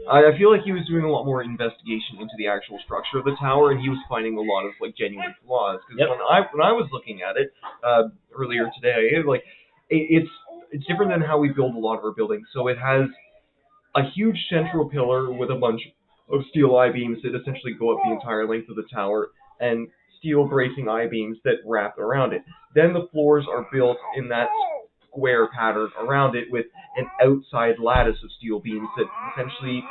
I feel like he was doing a lot more investigation into the actual structure of the tower, and he was finding a lot of like genuine flaws. Because when I was looking at it earlier today, it's different than how we build a lot of our buildings. So it has a huge central pillar with a bunch of steel I-beams that essentially go up the entire length of the tower, and steel bracing I-beams that wrap around it. Then the floors are built in that square pattern around it with an outside lattice of steel beams that essentially,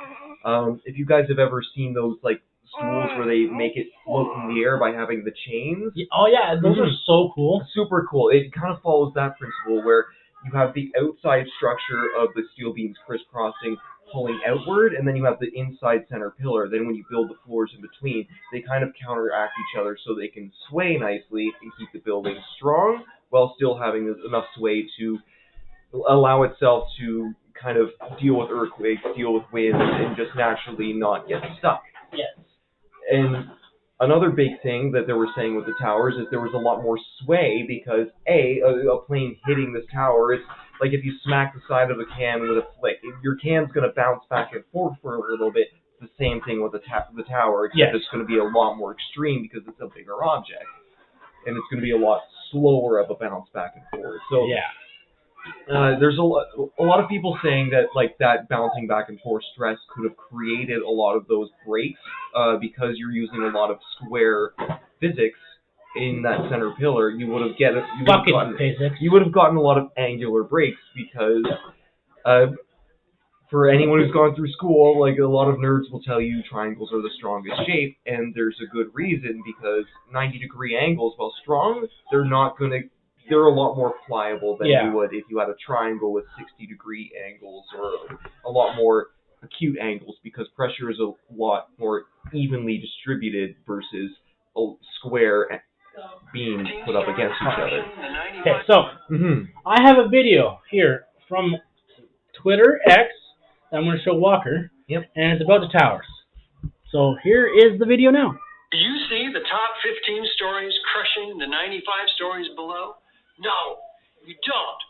if you guys have ever seen those like stools where they make it float in the air by having the chains. Oh yeah, those are so cool. Super cool. It kind of follows that principle where you have the outside structure of the steel beams crisscrossing, pulling outward, and then you have the inside center pillar. Then when you build the floors in between, they kind of counteract each other so they can sway nicely and keep the building strong while still having enough sway to allow itself to kind of deal with earthquakes, deal with winds, and just naturally not get stuck. Yes. And another big thing that they were saying with the towers is there was a lot more sway because a plane hitting this tower is like if you smack the side of a can with a flick, your can's going to bounce back and forth for a little bit. It's the same thing with the tower, except it's going to be a lot more extreme because it's a bigger object, and it's going to be a lot slower of a bounce back and forth. So there's a lot of people saying that like that bouncing back and forth stress could have created a lot of those breaks because you're using a lot of square physics in that center pillar. You would have gotten a lot of angular breaks because For anyone who's gone through school, like a lot of nerds will tell you triangles are the strongest shape, and there's a good reason because 90-degree angles, while strong, they're a lot more pliable than you would if you had a triangle with 60-degree angles or a lot more acute angles because pressure is a lot more evenly distributed versus a square being put up against each other. Okay, so I have a video here from Twitter X that I'm going to show Walker, and it's about the towers. So here is the video now. Do you see the top 15 stories crushing the 95 stories below? No, you don't.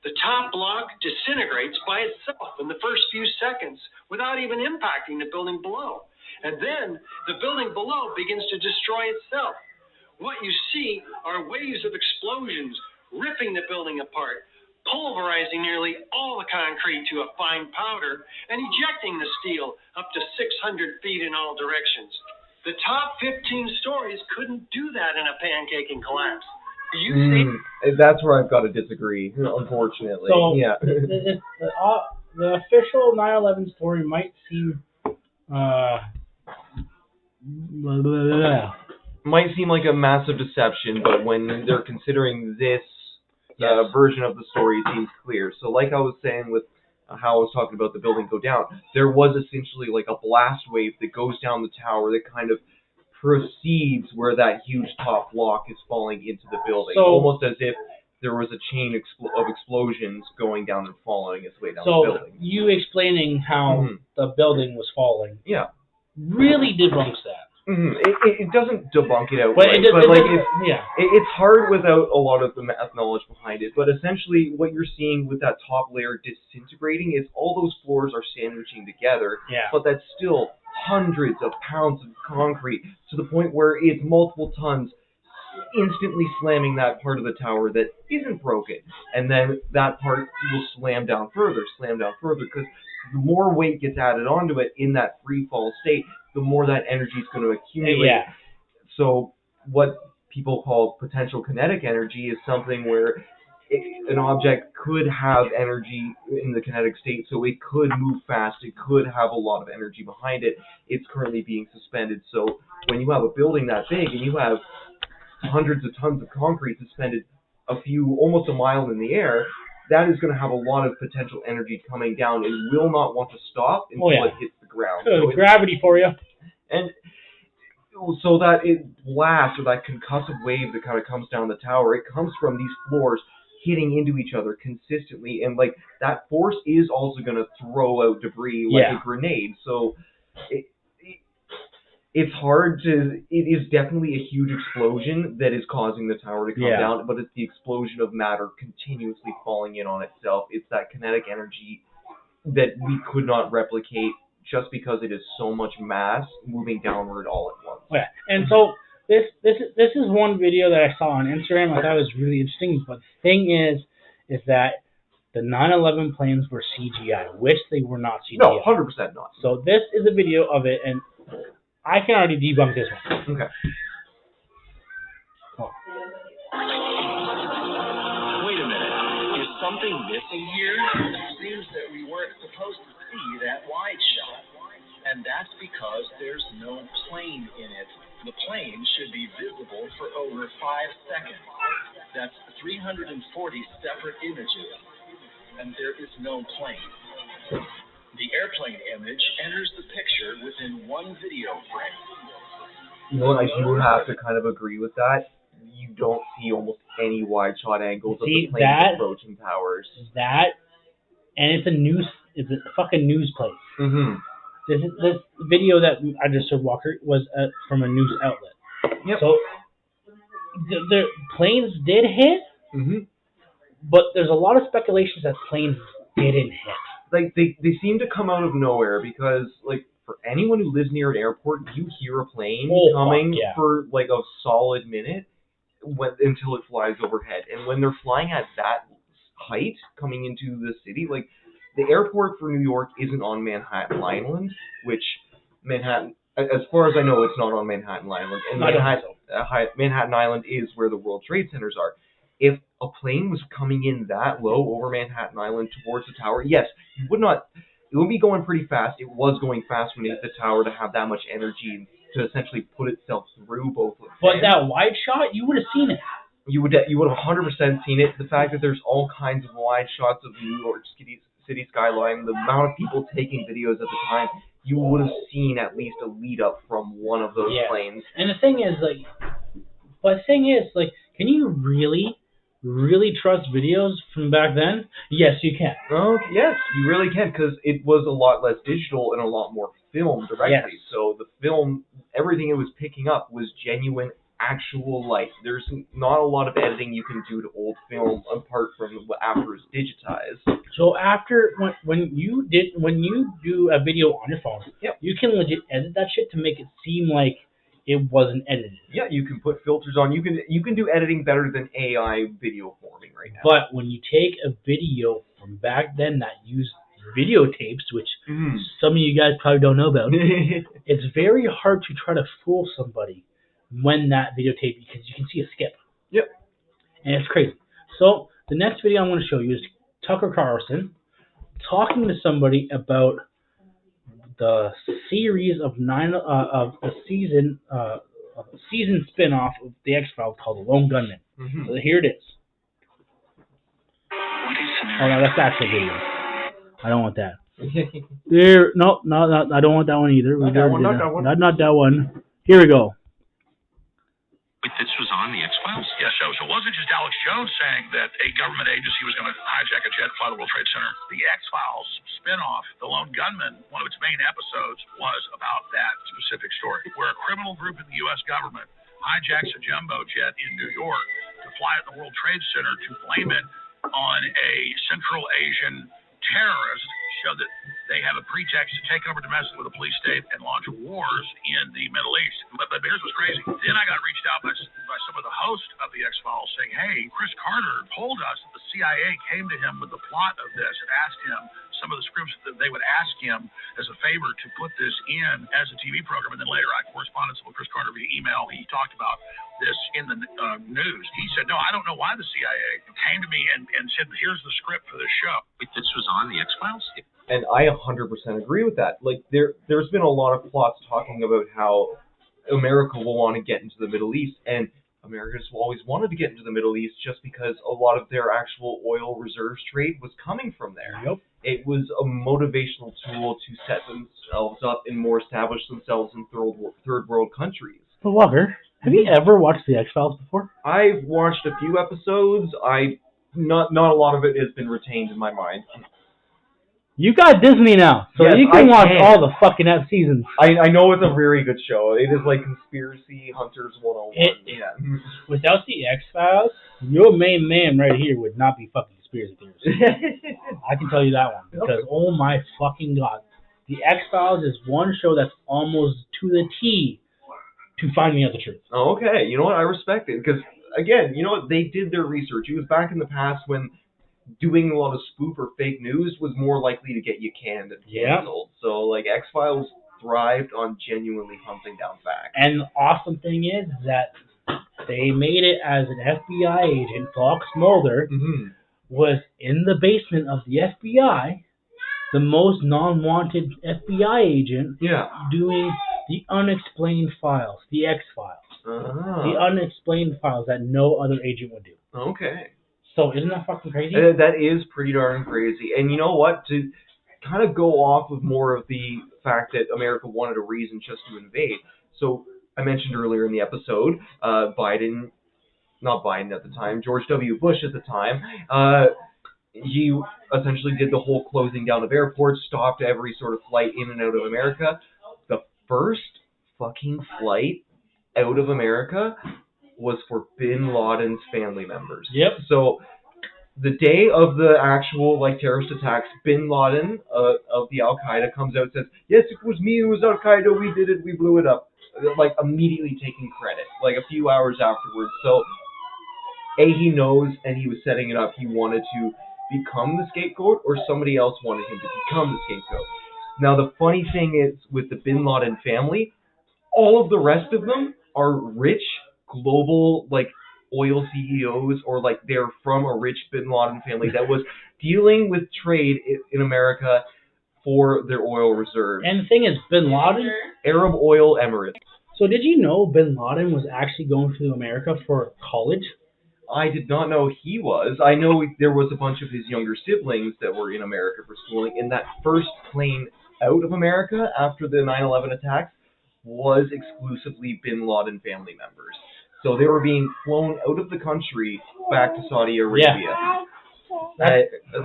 The top block disintegrates by itself in the first few seconds without even impacting the building below. And then the building below begins to destroy itself. What you see are waves of explosions ripping the building apart, pulverizing nearly all the concrete to a fine powder, and ejecting the steel up to 600 feet in all directions. The top 15 stories couldn't do that in a pancaking collapse. Do you see? That's where I've got to disagree, unfortunately. So, the official 9/11 story might seem might seem like a massive deception, but when they're considering this version of the story, it seems clear. So like I was saying with how I was talking about the building go down, there was essentially like a blast wave that goes down the tower that kind of proceeds where that huge top block is falling into the building, almost as if there was a chain of explosions going down and following its way down the building. So you explaining how the building was falling really debunks that. It doesn't debunk it outright, it's hard without a lot of the math knowledge behind it. But essentially, what you're seeing with that top layer disintegrating is all those floors are sandwiching together, but that's still hundreds of pounds of concrete to the point where it's multiple tons instantly slamming that part of the tower that isn't broken. And then that part will slam down further, because the more weight gets added onto it in that free fall state, the more that energy is going to accumulate. So what people call potential kinetic energy is something where an object could have energy in the kinetic state, so it could move fast, it could have a lot of energy behind it. It's currently being suspended. So when you have a building that big and you have hundreds of tons of concrete suspended almost a mile in the air, that is going to have a lot of potential energy coming down and will not want to stop until it hits the ground. So gravity for you. And so that blast, or that concussive wave that kind of comes down the tower, it comes from these floors hitting into each other consistently, and like that force is also going to throw out debris like a grenade. So it's hard to. It is definitely a huge explosion that is causing the tower to come down, but it's the explosion of matter continuously falling in on itself. It's that kinetic energy that we could not replicate just because it is so much mass moving downward all at once. Yeah, and so this is one video that I saw on Instagram. I thought it was really interesting. But the thing is that the 9/11 planes were CGI, which they were not CGI. No, 100% not. So this is a video of it, and I can already debunk this one. Okay. Oh. Wait a minute. Is something missing here? It seems that we weren't supposed to see that wide shot. And that's because there's no plane in it. The plane should be visible for over 5 seconds. That's 340 separate images. And there is no plane. The airplane image enters the picture within one video frame. You know what, I do have to kind of agree with that. You don't see almost any wide shot angles of the planes approaching towers. And it's a fucking news place. This video that I just showed Walker was from a news outlet. Yep. So the planes did hit, but there's a lot of speculations that planes didn't hit. Like they seem to come out of nowhere because like for anyone who lives near an airport, you hear a plane coming for like a solid minute until it flies overhead. And when they're flying at that height coming into the city, like the airport for New York isn't on Manhattan Island, which Manhattan, as far as I know, it's not on Manhattan Island. And Manhattan Island is where the World Trade Centers are. If a plane was coming in that low over Manhattan Island towards the tower, yes, you would not it would be going pretty fast. It was going fast when it hit the tower to have that much energy to essentially put itself through both of them. But that wide shot, you would have seen it. You would have 100% seen it. The fact that there's all kinds of wide shots of New York City skyline, the amount of people taking videos at the time, you would have seen at least a lead up from one of those planes. And the thing is, can you really trust videos from back then? Yes, you can. Yes, you really can, because it was a lot less digital and a lot more film directly. Yes. So the film, everything it was picking up was genuine, actual life. There's not a lot of editing you can do to old film apart from after it's digitized. So after when you do a video on your phone, you can legit edit that shit to make it seem like it wasn't edited. Yeah, you can put filters on. You can do editing better than AI video forming right now. But when you take a video from back then that used videotapes, which some of you guys probably don't know about, it's very hard to try to fool somebody when that videotape, because you can see a skip. Yep. And it's crazy. So the next video I'm going to show you is Tucker Carlson talking to somebody about the series of season spin-off of the X-Files called The Lone Gunman. So here it is. Oh no, that's the actual video. I don't want that. No, I don't want that one either. Not that one. Here we go. This was on the X-Files? Yes, so it wasn't just Alex Jones saying that a government agency was going to hijack a jet, fly the World Trade Center. The X-Files spinoff, The Lone Gunman, one of its main episodes was about that specific story, where a criminal group in the U.S. government hijacks a jumbo jet in New York to fly at the World Trade Center to blame it on a Central Asian terrorist, so that they have a pretext to take over domestically with a police state and launch wars in the Middle East. But here's what's crazy. Then I got reached out by some of the hosts of the X-Files saying, hey, Chris Carter told us that the CIA came to him with the plot of this and asked him some of the scripts that they would ask him as a favor to put this in as a TV program. And then later I corresponded with Chris Carter via email. He talked about this in the news. He said, no, I don't know why the CIA came to me and said, here's the script for this show. This was on the X-Files? And I 100% agree with that. Like, there's been a lot of plots talking about how America will want to get into the Middle East, and Americans always wanted to get into the Middle East just because a lot of their actual oil reserves trade was coming from there. Yep. It was a motivational tool to set themselves up and more establish themselves in third world countries. But Walker, have you ever watched the X-Files before? I've watched a few episodes. Not a lot of it has been retained in my mind. You got Disney now, so you can watch all the fucking seasons. I know it's a very good show. It is like Conspiracy Hunters 101. Without the X-Files, your main man right here would not be fucking conspiracy theorists. I can tell you that one. Because, oh my fucking God. The X-Files is one show that's almost to the T to finding out the truth. Oh, okay. You know what? I respect it. Because, again, you know what? They did their research. It was back in the past when doing a lot of spoof or fake news was more likely to get you canned and canceled. So, like, X-Files thrived on genuinely hunting down facts. And the awesome thing is that they made it as an FBI agent. Fox Mulder was in the basement of the FBI, the most non-wanted FBI agent, doing the unexplained files, the X-Files. The unexplained files that no other agent would do. Okay. So isn't that fucking crazy? That is pretty darn crazy. And you know what? To kind of go off of more of the fact that America wanted a reason just to invade. So I mentioned earlier in the episode, not Biden at the time, George W. Bush at the time, he essentially did the whole closing down of airports, stopped every sort of flight in and out of America. The first fucking flight out of America was for Bin Laden's family members. Yep. So the day of the actual terrorist attacks, Bin Laden of the Al-Qaeda comes out and says, yes, it was me, it was Al-Qaeda, we did it, we blew it up. Immediately taking credit, a few hours afterwards. So, he knows, and he was setting it up, he wanted to become the scapegoat, or somebody else wanted him to become the scapegoat. Now, the funny thing is, with the Bin Laden family, all of the rest of them are rich, global, oil CEOs, or they're from a rich Bin Laden family that was dealing with trade in America for their oil reserves. And the thing is, Bin Laden... Arab Oil Emirates. So did you know Bin Laden was actually going to America for college? I did not know he was. I know there was a bunch of his younger siblings that were in America for schooling. And that first plane out of America after the 9/11 attacks was exclusively Bin Laden family members. So they were being flown out of the country back to Saudi Arabia. Yeah.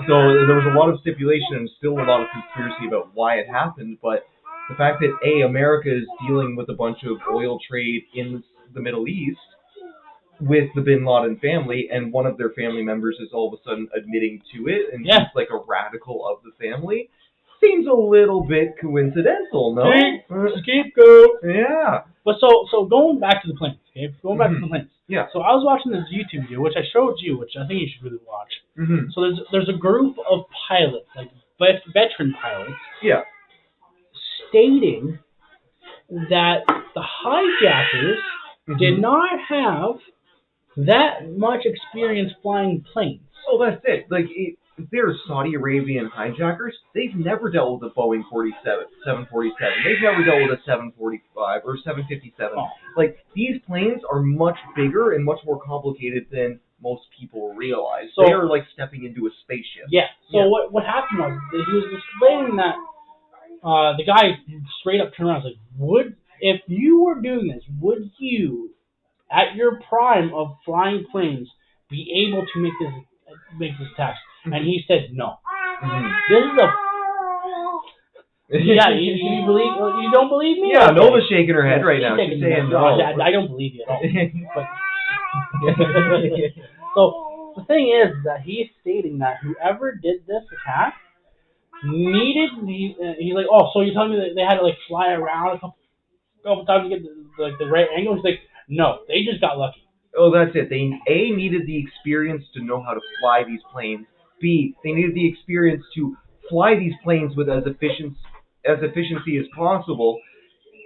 So there was a lot of stipulation and still a lot of conspiracy about why it happened, but the fact that America is dealing with a bunch of oil trade in the Middle East with the Bin Laden family, and one of their family members is all of a sudden admitting to it, and he's like a radical of the family, seems a little bit coincidental, no? Scapegoat. Yeah. But so going back to the planes, okay? Going back to the planes. Yeah. So I was watching this YouTube video, which I showed you, which I think you should really watch. Mm-hmm. So there's a group of pilots, like veteran pilots, stating that the hijackers did not have that much experience flying planes. Oh, that's it. Like, if they're Saudi Arabian hijackers, they've never dealt with a Boeing 747. They've never dealt with a 745 or 757. Oh. Like, these planes are much bigger and much more complicated than most people realize. So, they are like stepping into a spaceship. Yeah. So what happened was he was explaining that the guy straight up turned around and was like, if you were doing this, would you, at your prime of flying planes, be able to make this task? And he said no. This is a... Yeah, you believe? You don't believe me? Yeah, okay. Nova's shaking her head right now. She's saying no. I don't believe you at all. So the thing is that he's stating that whoever did this attack he's like, oh, so you're telling me that they had to like fly around a couple times to get the right angle? He's like, no, they just got lucky. Oh, that's it. They needed the experience to know how to fly these planes. B, they needed the experience to fly these planes with as efficiency as possible.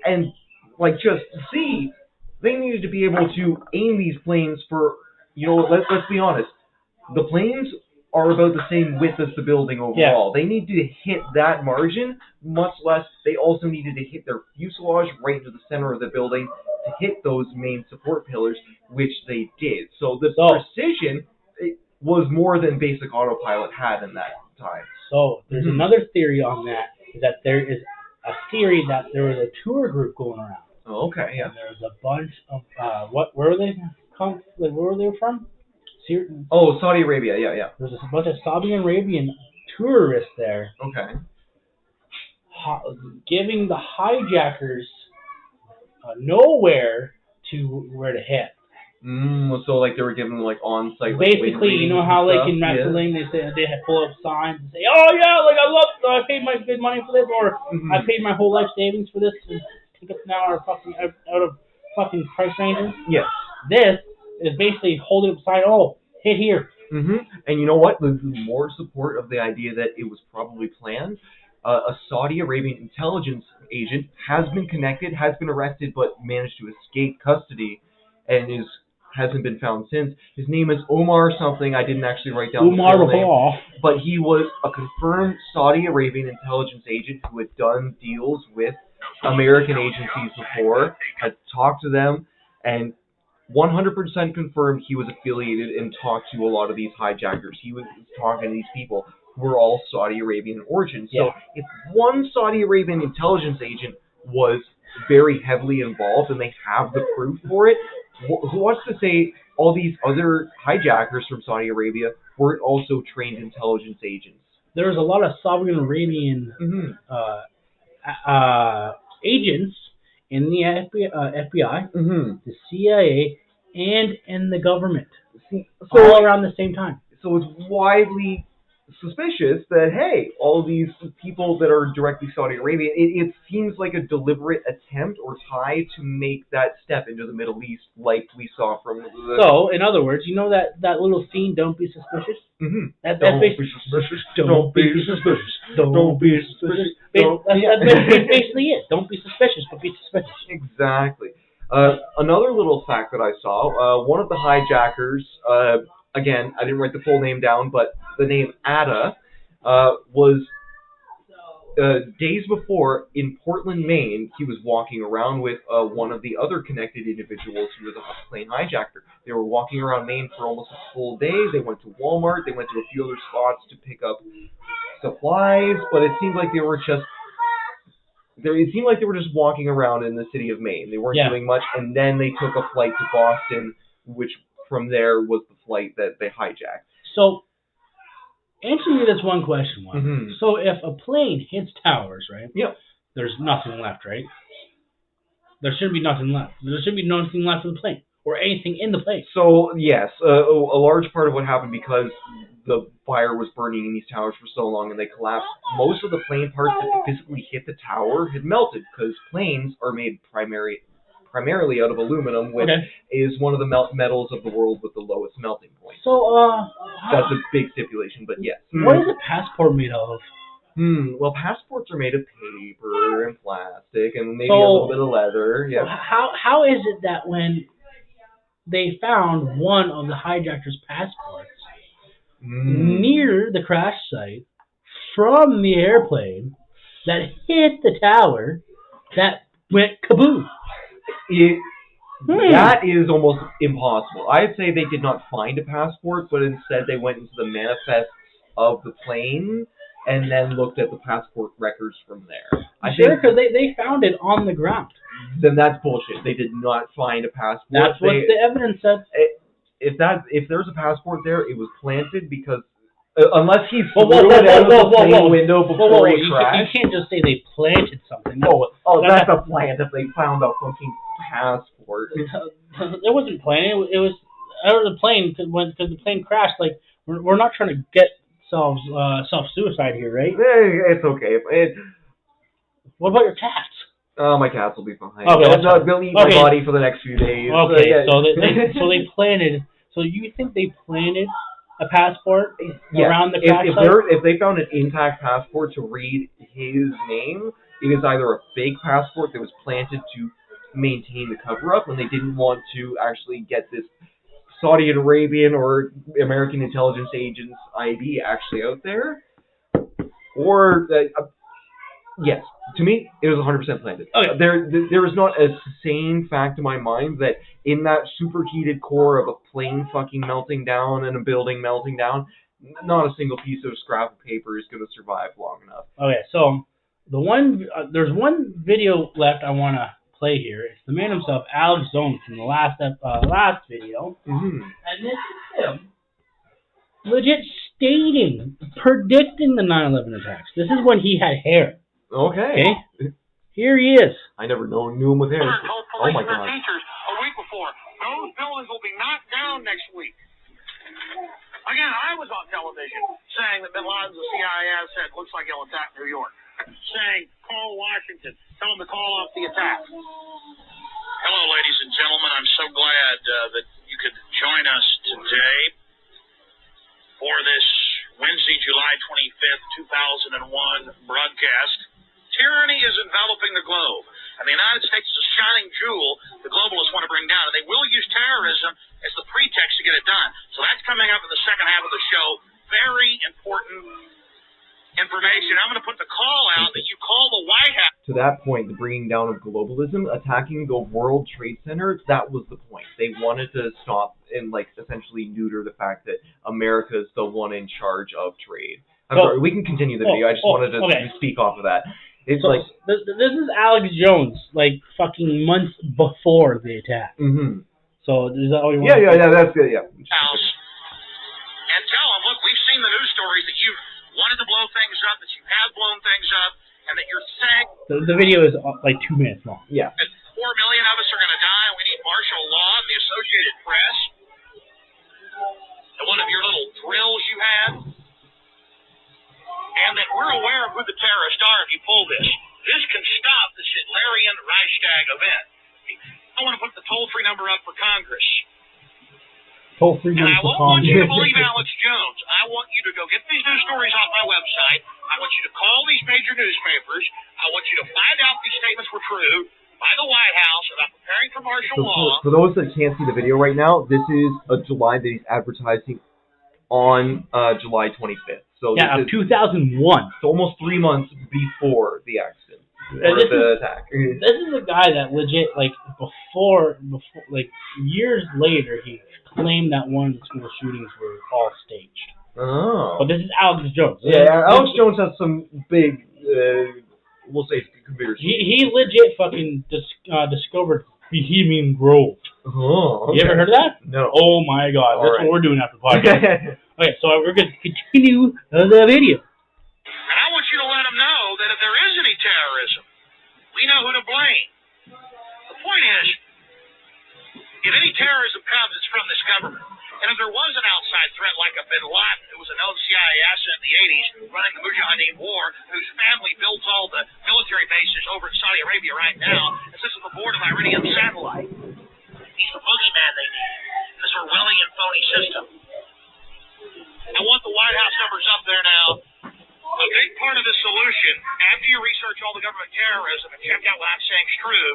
And like just C, they needed to be able to aim these planes for, let's be honest, the planes are about the same width as the building overall. Yeah. They need to hit that margin, much less they also needed to hit their fuselage right into the center of the building to hit those main support pillars, which they did. So the precision was more than basic autopilot had in that time. So there's another theory on that, is that there is a theory that there was a tour group going around. Oh, okay, yeah. And there was a bunch of, where were they from? Saudi Arabia, yeah. There's a bunch of Saudi Arabian tourists there. Okay. Giving the hijackers nowhere to where to hit. So like they were giving like on-site. Basically, you know how like in wrestling they pull up signs and say, "Oh yeah, like I paid my good money for this," or I paid my whole life savings for this, and tickets now are fucking out of fucking price ranges. Yes. This is basically holding up a sign. Oh, hit here. And you know what? There's more support of the idea that it was probably planned. A Saudi Arabian intelligence agent has been connected, has been arrested, but managed to escape custody, and hasn't been found since. His name is Omar something. I didn't actually write down his full name, but he was a confirmed Saudi Arabian intelligence agent who had done deals with American agencies before, had talked to them, and 100% confirmed he was affiliated and talked to a lot of these hijackers. He was talking to these people who were all Saudi Arabian origin. So if one Saudi Arabian intelligence agent was very heavily involved and they have the proof for it, who wants to say all these other hijackers from Saudi Arabia weren't also trained intelligence agents? There's a lot of Saudi Arabian agents in the FBI, the CIA, and in the government, all around the same time. So it's widely suspicious that, hey, all these people that are directly Saudi Arabian, it seems like a deliberate attempt or tie to make that step into the Middle East like we saw from So, in other words, you know that little scene, Don't Be Suspicious? That's basically suspicious. Don't be suspicious. Don't be suspicious. That's basically it. Don't be suspicious, but be suspicious. Exactly. Another little fact that I saw, one of the hijackers, again, I didn't write the full name down, but the name Ada was days before, in Portland, Maine, he was walking around with one of the other connected individuals who was a plane hijacker. They were walking around Maine for almost a full day. They went to Walmart. They went to a few other spots to pick up supplies, but it seemed like they were just walking around in the city of Maine. They weren't doing much, and then they took a flight to Boston, which from there was the flight that they hijacked. So, answer me this one question, Juan. Mm-hmm. So if a plane hits towers, right? Yeah. There's nothing left, right? There shouldn't be nothing left. There shouldn't be nothing left of the plane or anything in the plane. So, yes, a large part of what happened because the fire was burning in these towers for so long and they collapsed, most of the plane parts that physically hit the tower had melted because planes are made primarily out of aluminum, which is one of the metals of the world with the lowest melting point. So, that's a big stipulation, but yes. What is a passport made of? Well, passports are made of paper and plastic and maybe a little bit of leather. Yeah. How is it that when they found one of the hijackers' passports near the crash site from the airplane that hit the tower, that went kaboom? That is almost impossible. I'd say they did not find a passport, but instead they went into the manifests of the plane and then looked at the passport records from there. Sure, because they found it on the ground. Then that's bullshit. They did not find a passport. That's what the evidence said. If there's a passport there, it was planted because unless he threw it out of the plane window before he crashed. You can't just say they planted something. That's a plant if they found a fucking passport. It wasn't planted. It was out of the plane because the plane crashed. Like we're not trying to get self-suicide here, right? It's okay. What about your cats? My cats will be fine. Okay, they'll eat my body for the next few days. Okay, so they planted. So you think they planted a passport around the crash site? If they found an intact passport to read his name, it is either a fake passport that was planted to maintain the cover-up when they didn't want to actually get this Saudi Arabian or American intelligence agent's ID actually out there, or yes, to me it was 100% planted. Okay. There is not a sane fact in my mind that in that superheated core of a plane fucking melting down and a building melting down, not a single piece of scrap of paper is going to survive long enough. Okay, so there's one video left I want to play here. It's the man himself, Alex Jones, from the last video. Mm-hmm. And this is him legit predicting the 9/11 attacks. This is when he had hair. Okay. Here he is. I never knew him with hair. Oh my God. Teachers a week before, those buildings will be knocked down next week. Again, I was on television saying that Bin Laden's a CIA asset, looks like he'll attack New York. Saying, call Washington, tell them to call off the attack. Hello, ladies and gentlemen. I'm so glad that you could join us today for this Wednesday, July 25th, 2001 broadcast. Tyranny is enveloping the globe, and the United States is a shining jewel the globalists want to bring down, and they will use terrorism as the pretext to get it done. So that's coming up in the second half of the show. Very important information. I'm going to put the call out that you call the White House. To that point, the bringing down of globalism, attacking the World Trade Center, that was the point. They wanted to stop and essentially neuter the fact that America is the one in charge of trade. I'm sorry, we can continue the video. I just wanted to speak off of that. It's this is Alex Jones, fucking months before the attack. Mm-hmm. So is that all you want? Yeah, that's good. Yeah. House. And tell them, look, we've seen the news stories that you've wanted to blow things up, that you have blown things up, and that you're saying... The video is 2 minutes long. Yeah. That 4 million of us are going to die, and we need martial law and the Associated Press. And one of your little drills you had. And that we're aware of who the terrorists are if you pull this. This can stop the Hitlerian Reichstag event. I want to put the toll-free number up for Congress. Toll-free number for Congress. And I won't want you to believe Alex Jones. I want you to go get these news stories off my website. I want you to call these major newspapers. I want you to find out these statements were true by the White House about preparing for martial law. For those that can't see the video right now, this is a July that he's advertising on July 25th. So yeah, of 2001. It's almost 3 months before the accident. The attack. This is a guy that legit, like, before, like, years later, he claimed that one of the school shootings were all staged. Oh. But this is Alex Jones. Yeah, Alex Jones has some big, we'll say, conspiracy. He legit fucking discovered Bohemian Grove. Oh, okay. You ever heard of that? No. Oh my god, that's right. what we're doing after the podcast. Okay, so we're going to continue the video. And I want you to let them know that if there is any terrorism, we know who to blame. The point is, if any terrorism comes, it's from this government. And if there was an outside threat like a bin Laden, who was a known CIA asset in the 80s, running the Mujahideen War, whose family built all the military bases over in Saudi Arabia right now, and sits on the board of Iranian satellite. He's the boogeyman they need. This Orwellian phony system. I want the White House numbers up there now. A big part of the solution, after you research all the government terrorism and check out what I'm saying is true,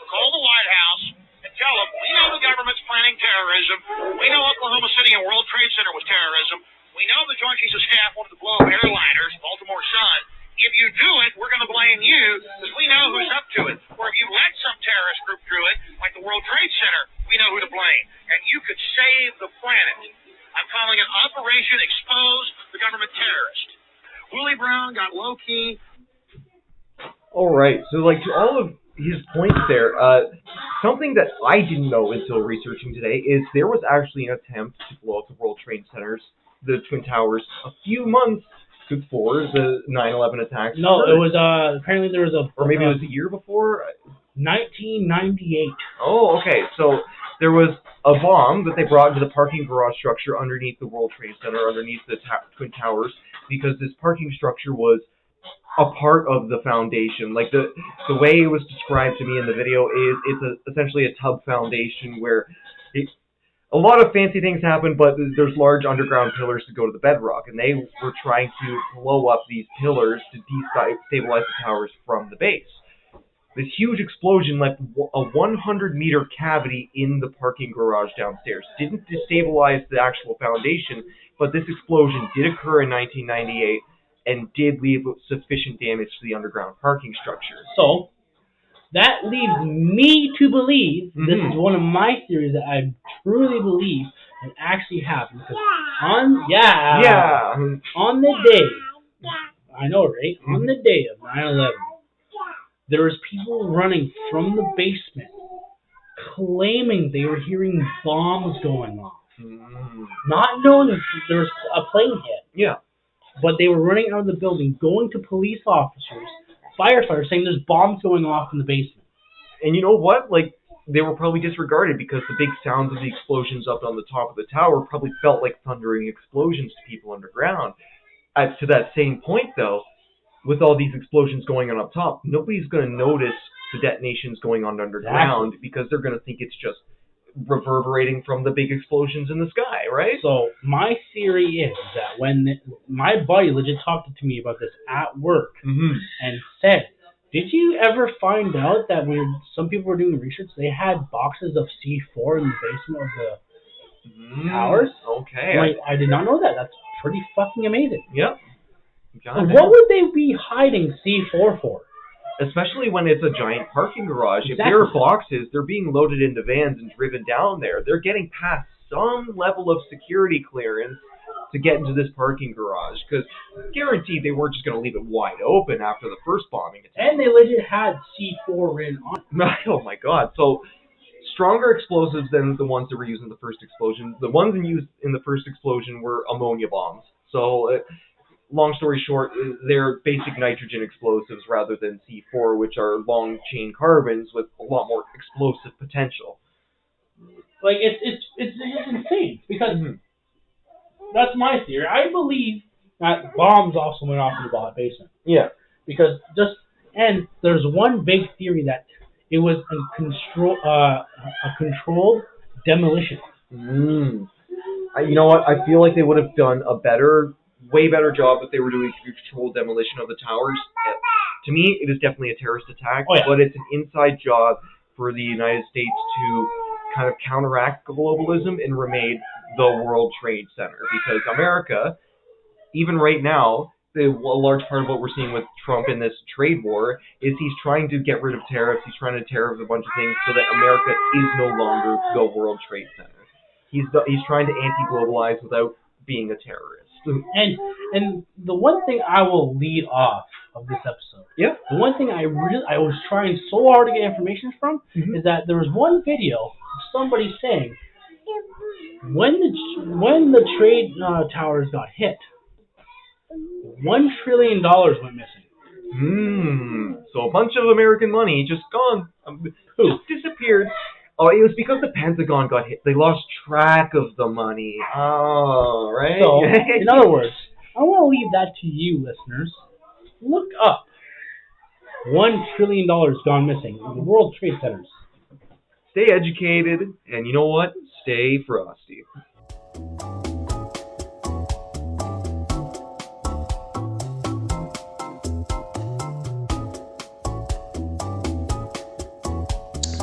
call the White House and tell them, we know the government's planning terrorism. We know Oklahoma City and World Trade Center was terrorism. We know the Joint Chiefs of Staff wanted to blow up airliners, Baltimore Sun. If you do it, we're going to blame you because we know who's up to it. Or if you let some terrorist group do it, like the World Trade Center, we know who to blame. And you could save the planet. I'm calling it Operation Expose the Government Terrorist. Willie Brown got low-key. All right, so like to all of his points there, something that I didn't know until researching today is there was actually an attempt to blow up the World Trade Centers, the Twin Towers, a few months before the 9/11 attacks. No, it was, apparently there was a... Or maybe it was a year before? 1998. Oh, okay, so there was a bomb that they brought into the parking garage structure underneath the World Trade Center, underneath the Twin Towers, because this parking structure was a part of the foundation. Like the way it was described to me in the video is it's essentially a tub foundation where a lot of fancy things happen, but there's large underground pillars to go to the bedrock, and they were trying to blow up these pillars to destabilize the towers from the base. This huge explosion left a 100-meter cavity in the parking garage downstairs. Didn't destabilize the actual foundation, but this explosion did occur in 1998 and did leave sufficient damage to the underground parking structure. So, that leads me to believe, this is one of my theories that I truly believe it actually happened. Because on the day, I know, right? On the day of 9/11, there was people running from the basement claiming they were hearing bombs going off. Not knowing if there was a plane hit. Yeah. But they were running out of the building, going to police officers, firefighters, saying there's bombs going off in the basement. And you know what? Like, they were probably disregarded because the big sounds of the explosions up on the top of the tower probably felt like thundering explosions to people underground. To that same point, though, with all these explosions going on up top, nobody's going to notice the detonations going on underground because they're going to think it's just reverberating from the big explosions in the sky, right? So my theory is that when my buddy legit talked to me about this at work and said, did you ever find out that when some people were doing research, they had boxes of C4 in the basement of the towers? Okay. Like, I did not know that. That's pretty fucking amazing. Yep. What would they be hiding C4 for? Especially when it's a giant parking garage. Exactly. If there are boxes, they're being loaded into vans and driven down there. They're getting past some level of security clearance to get into this parking garage. Because guaranteed they weren't just going to leave it wide open after the first bombing attack. And they legit had C4 written on it. Oh my god. So, stronger explosives than the ones that were used in the first explosion. The ones used in the first explosion were ammonia bombs. So, long story short, they're basic nitrogen explosives rather than C4, which are long chain carbons with a lot more explosive potential. Like, it's insane because that's my theory. I believe that bombs also went off in the basement. Yeah. Because and there's one big theory that it was a controlled demolition. You know what? I feel like they would have done a way better job if they were doing controlled demolition of the towers. To me, it is definitely a terrorist attack, but it's an inside job for the United States to kind of counteract globalism and remade the World Trade Center, because America even right now, a large part of what we're seeing with Trump in this trade war is he's trying to get rid of tariffs. He's trying to tariff a bunch of things so that America is no longer the World Trade Center. He's trying to anti-globalize without being a terrorist. And the one thing I will lead off of this episode, the one thing I was trying so hard to get information from is that there was one video of somebody saying when the trade towers got hit, $1 trillion went missing. So a bunch of American money just gone, just disappeared. Oh, it was because the Pentagon got hit. They lost track of the money. Oh, right. So, in other words, I want to leave that to you, listeners. Look up $1 trillion gone missing in the World Trade Centers. Stay educated, and you know what? Stay frosty.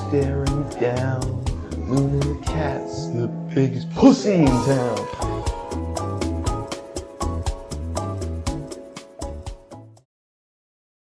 Staring down, Moon Cat's the biggest pussy in town.